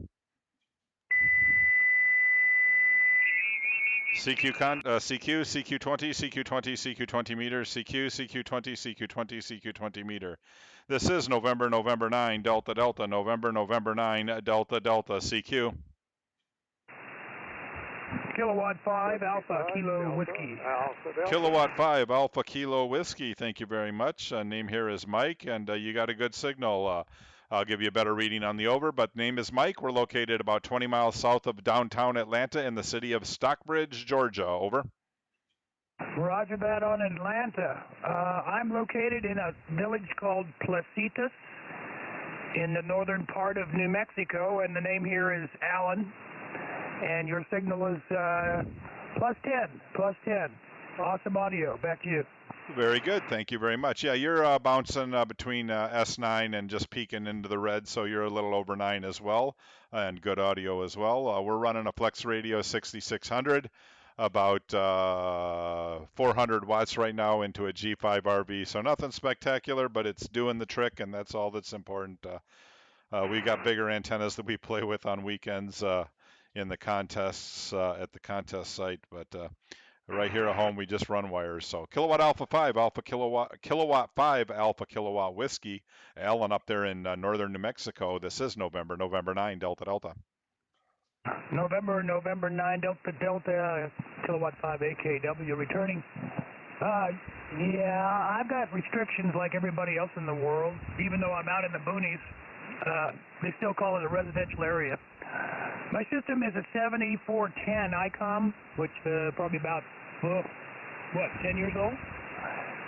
CQ, CQ20, CQ20, CQ20 meter, CQ, CQ20, CQ20, CQ20 meter. This is November 9, Delta Delta, November 9, Delta Delta, CQ. Kilowatt 5 Alpha Kilo Whiskey. Kilowatt 5 Alpha Kilo Whiskey. Thank you very much. Name here is Mike, and you got a good signal. I'll give you a better reading on the over, but name is Mike. We're located about 20 miles south of downtown Atlanta in the city of Stockbridge, Georgia. Over. Roger that on Atlanta. I'm located in a village called Placitas in the northern part of New Mexico, and the name here is Allen. And your signal is plus 10. Awesome audio. Back to you. Very good. Thank you very much. Yeah, you're bouncing between S9 and just peeking into the red, so you're a little over 9 as well, and good audio as well. We're running a Flex Radio 6600, about 400 watts right now into a G5 RV, so nothing spectacular, but it's doing the trick, and that's all that's important. We got bigger antennas that we play with on weekends in the contests at the contest site, but Right here at home, we just run wires. So Kilowatt Alpha 5, Alpha Kilowatt 5, Alpha Kilowatt Whiskey. Alan up there in northern New Mexico. This is November 9, Delta Delta. November 9, Delta, Kilowatt 5 AKW returning. Yeah, I've got restrictions like everybody else in the world. Even though I'm out in the boonies, they still call it a residential area. My system is a 7410 ICOM, which probably about, 10 years old?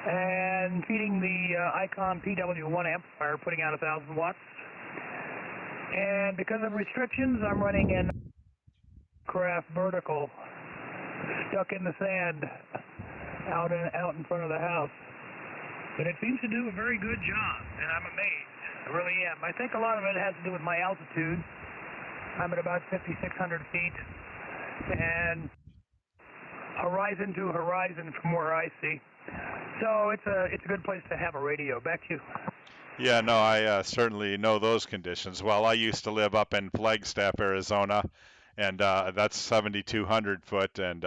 And feeding the ICOM PW1 amplifier, putting out 1,000 watts. And because of restrictions, I'm running in craft vertical, stuck in the sand, out in front of the house. But it seems to do a very good job, and I'm amazed. I really am. I think a lot of it has to do with my altitude. I'm at about 5,600 feet, and horizon to horizon from where I see. So it's a good place to have a radio. Back to you. Yeah, no, I certainly know those conditions. Well, I used to live up in Flagstaff, Arizona, and that's 7,200 foot, and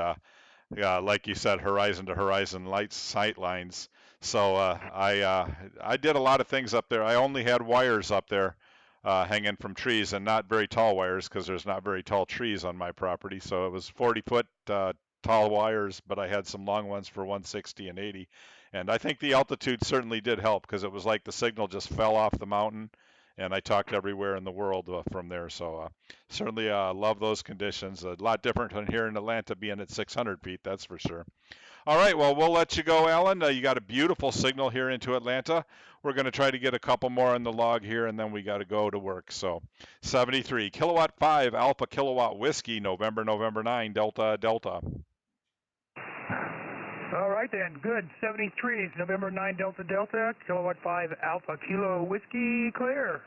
like you said, horizon to horizon sight lines. So I did a lot of things up there. I only had wires up there hanging from trees, and not very tall wires because there's not very tall trees on my property. So it was 40-foot tall wires, but I had some long ones for 160 and 80. And I think the altitude certainly did help because it was like the signal just fell off the mountain, and I talked everywhere in the world from there. So certainly love those conditions. A lot different than here in Atlanta being at 600 feet, that's for sure. All right, well, we'll let you go, Alan. You got a beautiful signal here into Atlanta. We're going to try to get a couple more on the log here, and then we got to go to work. So 73, Kilowatt 5, Alpha Kilowatt Whiskey, November 9, Delta Delta. All right then, good. 73 is November 9 Delta Delta, Kilowatt 5 Alpha Kilo Whiskey, clear.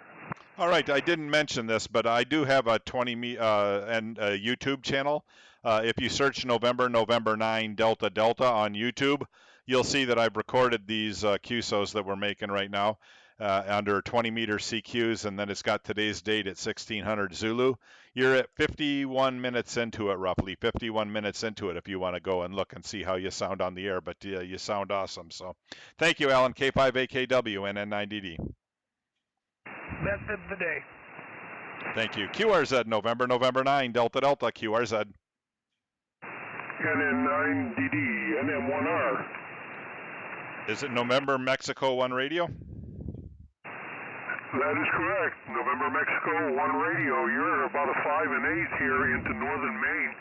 All right, I didn't mention this, but I do have a YouTube channel. If you search November 9 Delta Delta on YouTube, you'll see that I've recorded these QSOs that we're making right now under 20-meter CQs, and then it's got today's date at 1600 Zulu. You're at 51 minutes into it, roughly 51 minutes into it if you want to go and look and see how you sound on the air, but you sound awesome. So thank you, Alan. K5AKW, NN9DD. Best of the day. Thank you. QRZ, November 9, Delta Delta, QRZ. NN9DD, NM1R. Is it November Mexico 1 Radio? That is correct. November Mexico 1 Radio. You're about a 5 and 8 here into northern Maine,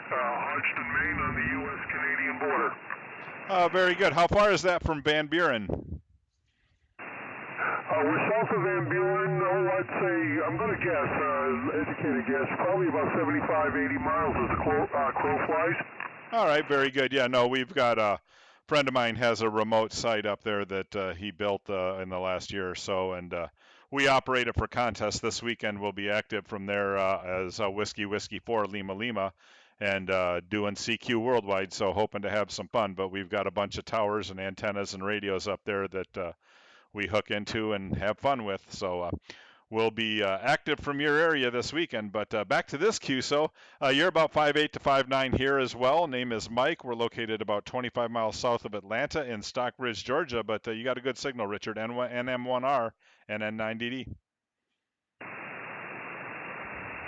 Hodgson, Maine, on the U.S.-Canadian border. Very good. How far is that from Van Buren? We're south of Van Buren. I'd say, I'm going to guess, educated guess, probably about 75, 80 miles as the crow flies. All right, very good. Yeah, no, we've got a friend of mine has a remote site up there that he built in the last year or so, and we operate it for contests. This weekend we'll be active from there as Whiskey 4 Lima Lima, and doing CQ worldwide, so hoping to have some fun. But we've got a bunch of towers and antennas and radios up there that we hook into and have fun with. So we'll be active from your area this weekend. But back to this QSO. You're about 5'8" to 5'9" here as well. Name is Mike. We're located about 25 miles south of Atlanta in Stockbridge, Georgia. But you got a good signal, Richard. NM1R and N9DD.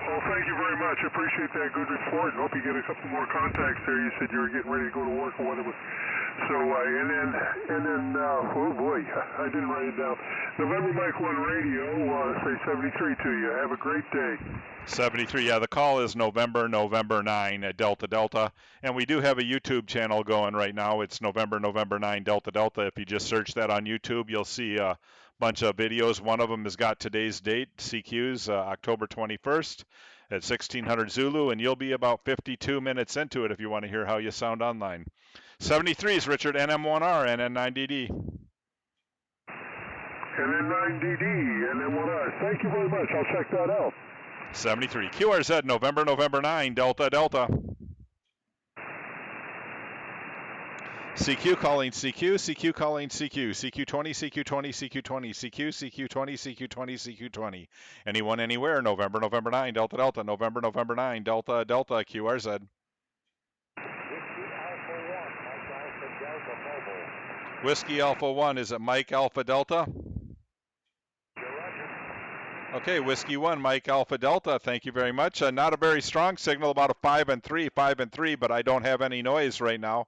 Well, thank you very much. I appreciate that good report. Hope you get a couple more contacts there. You said you were getting ready to go to work or whatever. So, and then, oh boy, I didn't write it down. November Mike 1 Radio, say 73 to you. Have a great day. 73, yeah, the call is November 9 at Delta Delta, and we do have a YouTube channel going right now. It's November 9 Delta Delta. If you just search that on YouTube, you'll see a bunch of videos. One of them has got today's date, CQs, October 21st at 1600 Zulu, and you'll be about 52 minutes into it if you want to hear how you sound online. 73 is Richard, NM1R, NN9DD. NN9DD, NM1R. Thank you very much. I'll check that out. 73. QRZ, November 9, Delta Delta. CQ calling CQ, CQ calling CQ, CQ20, CQ20, CQ20, CQ, CQ20, CQ20, CQ20. Anyone, anywhere, November 9, Delta Delta, November 9, Delta Delta, QRZ. Whiskey Alpha Whiskey Alpha 1, is it Mike Alpha Delta? Okay, Whiskey 1, Mike Alpha Delta, thank you very much. Not a very strong signal, about a 5 and 3, but I don't have any noise right now.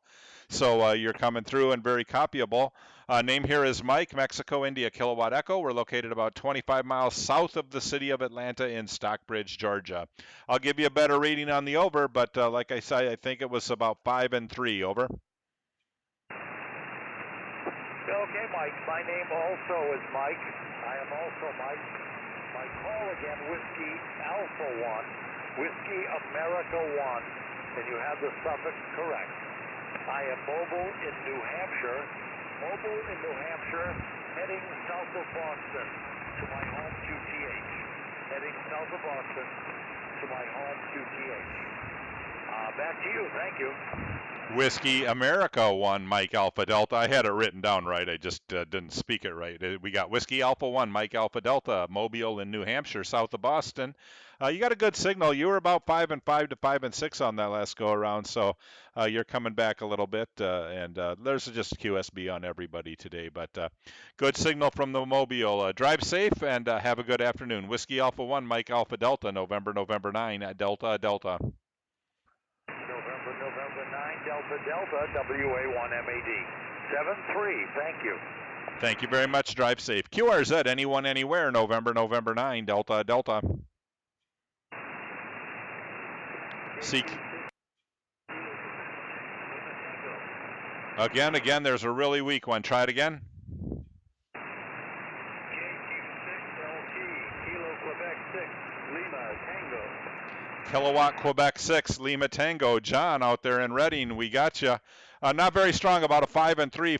So you're coming through and very copyable. Name here is Mike, Mexico, India, Kilowatt Echo. We're located about 25 miles south of the city of Atlanta in Stockbridge, Georgia. I'll give you a better reading on the over, but like I said, I think it was about 5 and 3, over. Okay, Mike. My name also is Mike. I am also Mike. My call again, Whiskey Alpha 1, Whiskey America 1, and you have the suffix correct. I am mobile in New Hampshire, heading south of Boston to my home QTH. Heading south of Boston to my home QTH. Back to you. Thank you. Whiskey America 1, Mike Alpha Delta. I had it written down right. I just didn't speak it right. We got Whiskey Alpha 1, Mike Alpha Delta, Mobile in New Hampshire, south of Boston. You got a good signal. You were about 5 and 5 to 5 and 6 on that last go around, so you're coming back a little bit. And there's just QSB on everybody today, but good signal from the Mobile. Drive safe and have a good afternoon. Whiskey Alpha 1, Mike Alpha Delta, November 9, Delta. November 9, Delta, WA1MAD. 7-3, thank you. Thank you very much. Drive safe. QRZ, anyone, anywhere, November 9, Delta. Again, there's a really weak one. Try it again. Kilowatt Quebec 6, Lima Tango. John out there in Reading, we got you. Not very strong, about a 5 and 3,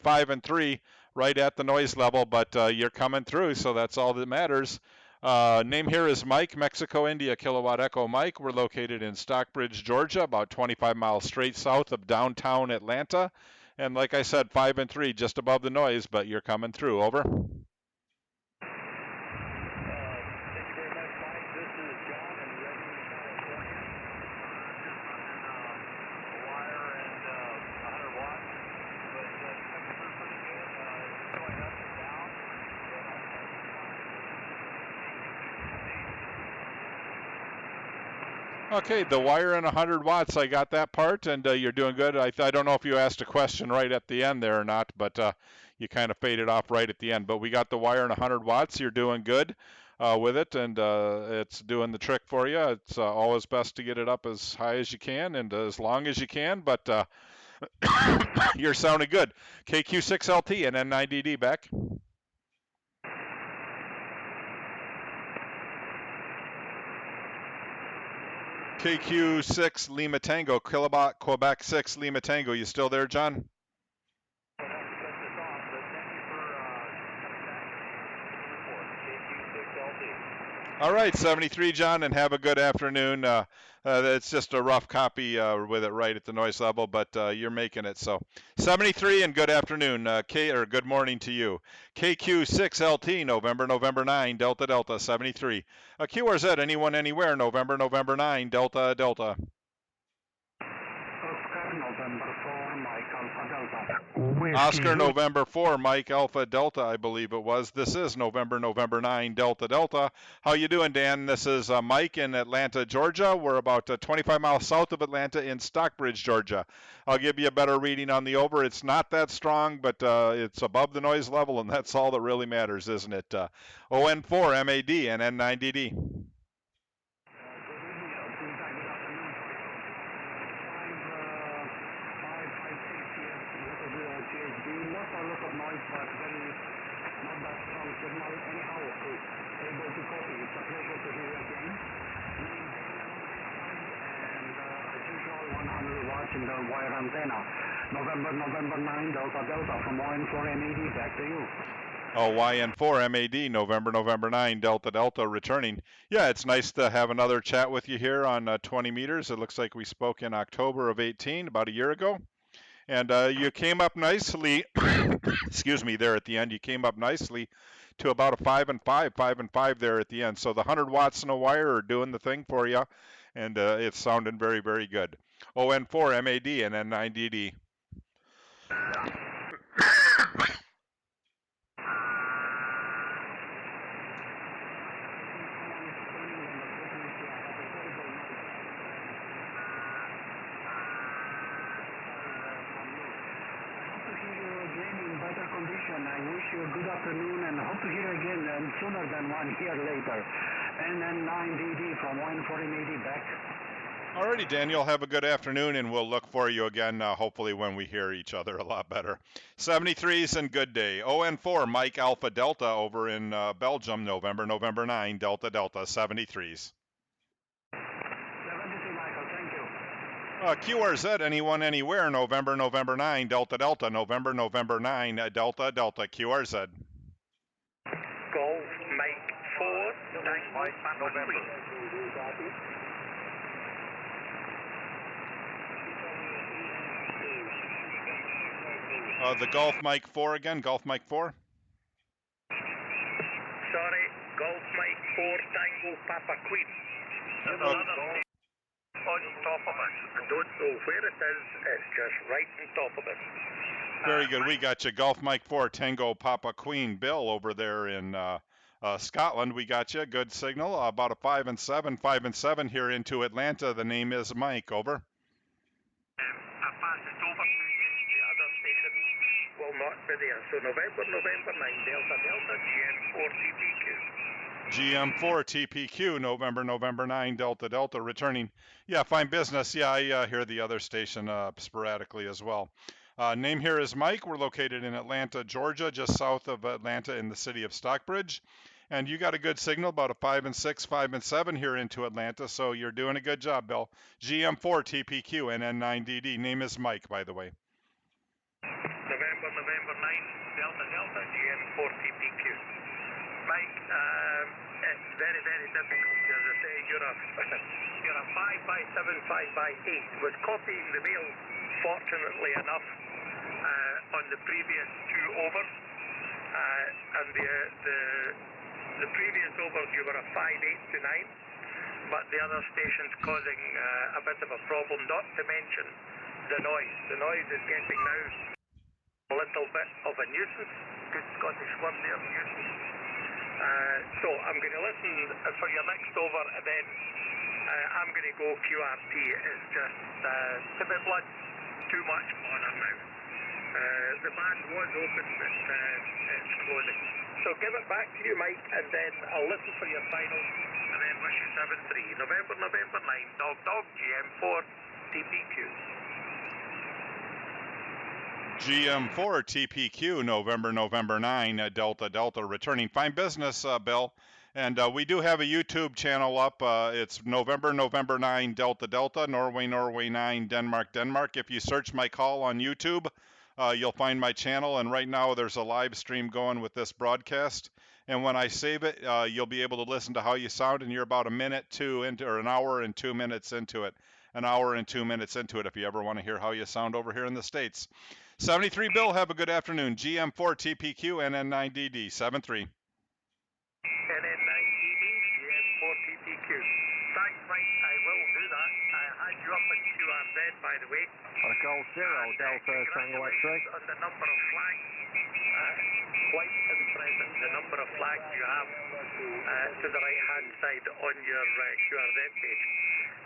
right at the noise level, but you're coming through, so that's all that matters. Name here is Mike, Mexico, India, Kilowatt Echo Mike. We're located in Stockbridge, Georgia, about 25 miles straight south of downtown Atlanta. And like I said, 5 and 3, just above the noise, but you're coming through. Over. Okay, the wire and 100 watts, I got that part, and you're doing good. I don't know if you asked a question right at the end there or not, but you kind of faded off right at the end. But we got the wire and 100 watts. You're doing good with it, and it's doing the trick for you. It's always best to get it up as high as you can and as long as you can, but you're sounding good. KQ6LT and N9DD back. KQ6 Lima Tango, Kilowatt Quebec 6 Lima Tango. You still there, John? All right, 73, John, and have a good afternoon. It's just a rough copy with it right at the noise level, but you're making it. So 73 and good afternoon, or good morning to you. KQ6LT, November 9, Delta 73. QRZ, anyone, anywhere, November 9, Delta. November 4, Mike Alpha Delta. Oscar November 4, Mike Alpha Delta, I believe it was. This is November 9, Delta. How you doing, Dan? This is Mike in Atlanta, Georgia. We're about 25 miles south of Atlanta in Stockbridge, Georgia. I'll give you a better reading on the over. It's not that strong, but it's above the noise level, and that's all that really matters, isn't it? ON4, MAD, and N9DD. In the wire antenna. November 9, Delta from YN4 MAD, back to you. Oh, YN4 MAD, November 9, Delta returning. Yeah, it's nice to have another chat with you here on 20 meters. It looks like we spoke in October of 18, about a year ago. And you came up nicely, excuse me, there at the end. You came up nicely to about a 5 and 5 there at the end. So the 100 watts in a wire are doing the thing for you, and it's sounding very, very good. ON4 MAD and N9DD. and I wish you a good afternoon and hope to hear again sooner than 1 year later. And then 9DD from 1480 back. Alrighty, Daniel, have a good afternoon, and we'll look for you again, hopefully when we hear each other a lot better. 73s and good day. ON4, Mike Alpha Delta over in Belgium, November 9, Delta Delta, 73s. 73, Michael, thank you. QRZ, anyone, anywhere, November 9, Delta Delta, November 9, Delta Delta, QRZ. Golf Mike 4, Tango November. The Golf Mike 4 again, Golf Mike 4. Sorry, Golf Mike 4, Tango Papa Queen. There's another thing on top of us. I don't know where it is, it's just right on top of us. Very good, we got you. Golf Mike 4, Tango Papa Queen. Bill over there in Scotland, we got you. Good signal, about a 5 and 7 here into Atlanta. The name is Mike, over. I passed it over to you, the other station will not be there. So November 9, Delta Delta, GM4 TPQ. GM4 TPQ, November 9, Delta Delta, returning. Yeah, fine business. Yeah, I hear the other station sporadically as well. Name here is Mike. We're located in Atlanta, Georgia, just south of Atlanta in the city of Stockbridge. And you got a good signal, about a 5 and 6, 5 and 7 here into Atlanta. So you're doing a good job, Bill. GM4 TPQ and N9DD. Name is Mike, by the way. November 9, Delta Delta, GM4 TPQ. Mike, it's very, very difficult. As I say, you're a 5x7, 5x8. Was copying the mail, fortunately enough, on the previous 2 overs. And the previous overs you were a 5/8 to 9, but the other station's causing a bit of a problem, not to mention the noise. The noise is getting now a little bit of a nuisance. Good Scottish word there, nuisance. So I'm going to listen for your next over, and then I'm going to go QRT. It's just, to be blunt, too much bother now. The band was open, but it's closing. So give it back to you, Mike, and then I'll listen for your final, and then wish you 7-3. November 9, Dog, GM4, TPQ. GM4 TPQ, November 9, Delta Delta, returning. Fine business, Bill. And we do have a YouTube channel up. It's November 9, Delta Delta, Norway 9, Denmark. If you search my call on YouTube, you'll find my channel. And right now there's a live stream going with this broadcast. And when I save it, you'll be able to listen to how you sound. And you're about an hour and 2 minutes into it. An hour and 2 minutes into it if you ever want to hear how you sound over here in the States. 73 Bill, have a good afternoon. GM4 TPQ, NN9DD, 73. NN9DD, GM4 TPQ. Thanks, Mike. I will do that. I had you up in QRZ, by the way. Golf 0, Delta Tango X-ray. On the number of flags. Quite impressive, the number of flags you have to the right-hand side on your QRZ page.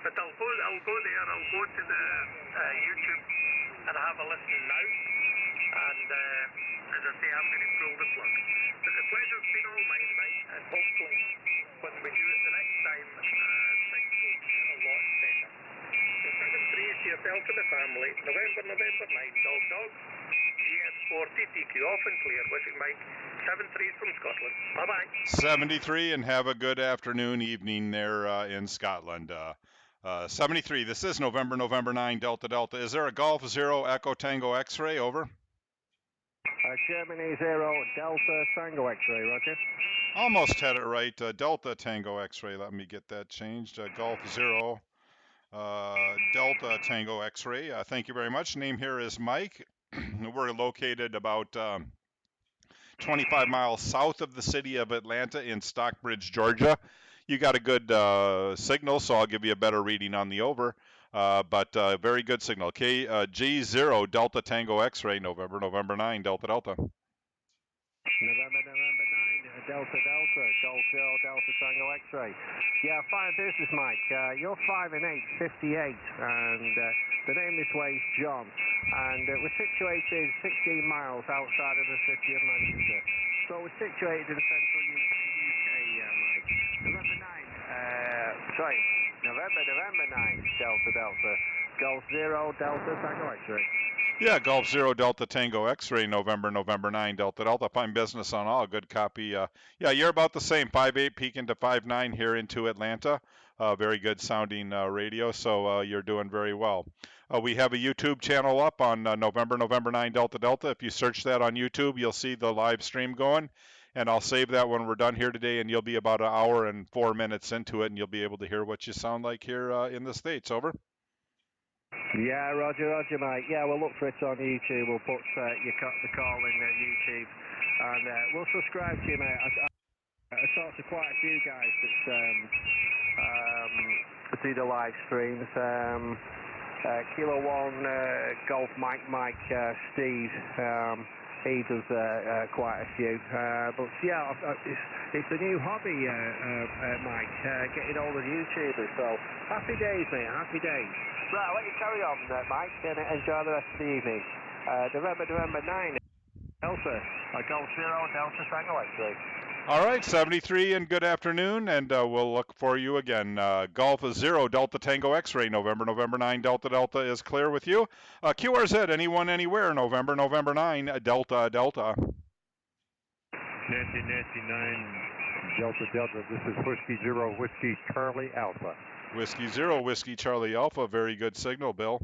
But I'll go there, I'll go to the YouTube and have a listen now. And as I say, I'm going to pull the plug. But the pleasure's been all mine, Mike, and hopefully when we do it the next time, things will be a lot better. So 7-3 to yourself and the family. November 9, Dog, GM4 TPQ, off and clear. Wishing Mike 7-3 from Scotland. Bye-bye. 73, and have a good afternoon, evening there in Scotland. 73, this is November 9, Delta Delta. Is there a Golf 0 Echo Tango X-ray, over? Germany 0, Delta Tango X-ray, roger. Almost had it right. Delta Tango X-ray, let me get that changed. Golf 0, Delta Tango X-ray. Thank you very much. Name here is Mike. We're located about 25 miles south of the city of Atlanta in Stockbridge, Georgia. You got a good signal, so I'll give you a better reading on the over. But very good signal. G0 Delta Tango X-ray, November 9, Delta Delta. November 9, Delta Delta, Golf 0, Delta Tango X-ray. Yeah, fine business, Mike. You're 5 and 8, 58, and the name this way is John, and we're situated 16 miles outside of the city of Manchester. So we're situated in central UK, Mike. November 9, Delta Delta, Golf 0, Delta Tango X-ray. Yeah, Golf 0 Delta Tango X-ray, November 9, Delta Delta. Fine business on all. Good copy. Yeah, you're about the same, 5'8", peaking to 5'9" here into Atlanta. Very good sounding radio, so you're doing very well. We have a YouTube channel up on November 9, Delta Delta. If you search that on YouTube, you'll see the live stream going. And I'll save that when we're done here today, and you'll be about an hour and 4 minutes into it, and you'll be able to hear what you sound like here in the States. Over. Yeah, Roger, Mate. Yeah, we'll look for it on YouTube. We'll put the call in YouTube, and we'll subscribe to you, mate. I talked to quite a few guys that do the live streams. Kilo 1 Golf Mike Steve. He does quite a few. But yeah, it's a new hobby, Mike, getting all the YouTubers. So happy days, mate, happy days. Right, I'll let you carry on, Mike, and enjoy the rest of the evening. November 9, Delta, Golf 0, Delta Tango X-ray. All right, 73 and good afternoon, and we'll look for you again. Golf 0, Delta Tango X-ray, November 9, Delta Delta is clear with you. QRZ, anyone, anywhere, November 9, Delta Delta. Nancy 9, Delta Delta, this is Whiskey 0, Whiskey Charlie Alpha. Whiskey 0, Whiskey Charlie Alpha, very good signal, Bill.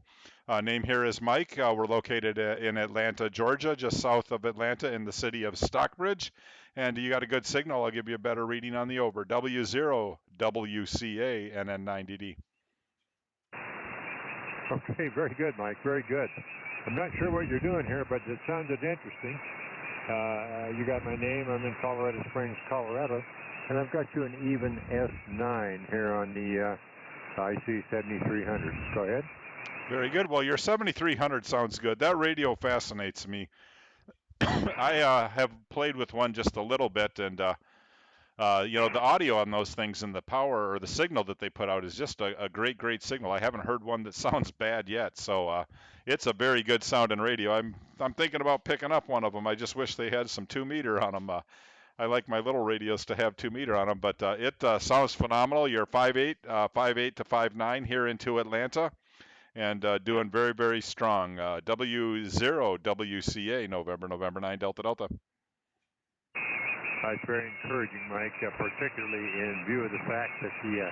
Name here is Mike. We're located in Atlanta, Georgia, just south of Atlanta in the city of Stockbridge. And you got a good signal. I'll give you a better reading on the over. W0, WCA, NN90D. Okay, very good, Mike, very good. I'm not sure what you're doing here, but it sounded interesting. You got my name. I'm in Colorado Springs, Colorado. And I've got you an even S9 here on the IC 7300. Go ahead. Very good. Well, your 7300 sounds good. That radio fascinates me. I have played with one just a little bit, and you know, the audio on those things and the power or the signal that they put out is just a great signal. I haven't heard one that sounds bad yet, so it's a very good sounding radio. I'm thinking about picking up one of them. I just wish they had some 2-meter on them. I like my little radios to have 2-meter on them, but it sounds phenomenal. You're 5'8", 5'8" to 5'9" here into Atlanta, and doing very strong. W0 WCA, November 9, Delta Delta. It's very encouraging, Mike, particularly in view of the fact that the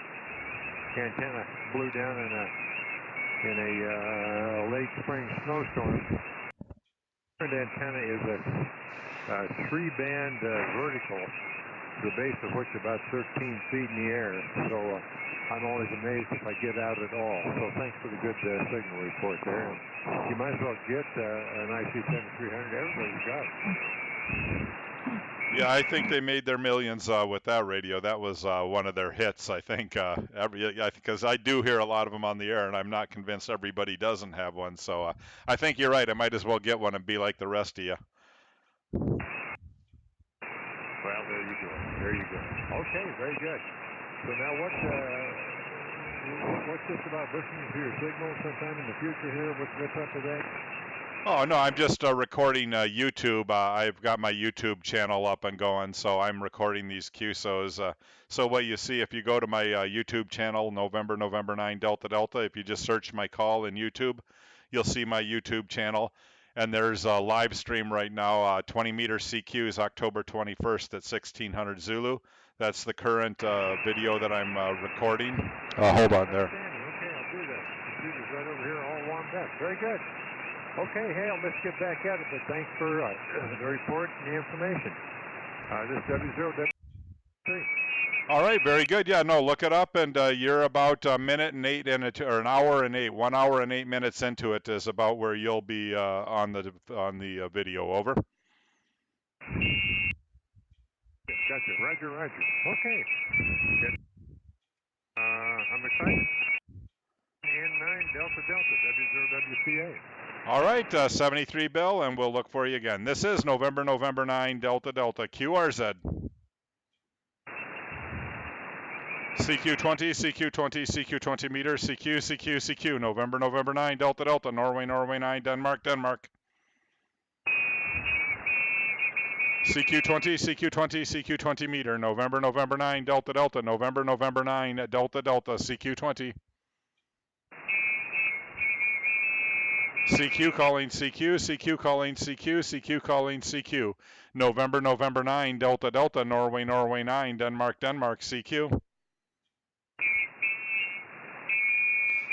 antenna blew down in a late spring snowstorm. The antenna is a 3-band vertical, the base of which is about 13 feet in the air. So I'm always amazed if I get out at all. So thanks for the good signal report there. You might as well get an IC 7300. Everybody's got it. Yeah, I think they made their millions with that radio. That was one of their hits, I think. Because I do hear a lot of them on the air, and I'm not convinced everybody doesn't have one. So I think you're right. I might as well get one and be like the rest of you. Well, there you go. There you go. Okay, very good. So now what's this about listening to your signal sometime in the future here? What's up with that? Oh, no, I'm just recording YouTube. I've got my YouTube channel up and going, so I'm recording these QSOs. So what you see, if you go to my YouTube channel, November 9, Delta Delta, if you just search my call in YouTube, you'll see my YouTube channel. And there's a live stream right now, 20-meter CQs, October 21st at 1600 Zulu. That's the current video that I'm recording. Hold on there. Okay, I'll do that. The computer's right over here all warmed up. Very good. Okay, Hale, let's get back at it, but thanks for the report and the information. This is W0W3. All right, very good. Yeah, no, look it up, and you're about a minute and 8 or an hour and 8, 1 hour and 8 minutes into it is about where you'll be on the video. Over. Gotcha. Roger. Okay. Good. I'm excited. N9 Delta W0WCA. All right, 73 Bill, and we'll look for you again. This is November 9, Delta Delta, QRZ. CQ20, CQ20, CQ20 meters, CQ, November 9, Delta Delta, Norway 9, Denmark. CQ20, CQ20 meter, November 9, Delta Delta, November 9, Delta Delta, CQ20. CQ calling CQ calling CQ, November 9, Delta Delta, Norway 9, Denmark, CQ.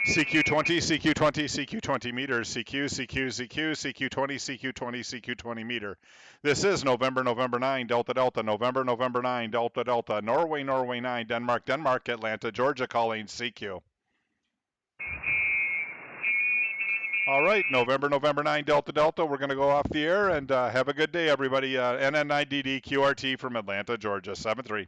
CQ20 meters, CQ20 meter. This is November 9, Delta Delta, November 9, Delta Delta, Norway 9, Denmark, Atlanta, Georgia calling CQ. All right, November 9, Delta Delta, we're going to go off the air, and have a good day, everybody. NN9DD QRT from Atlanta, Georgia, 7-3.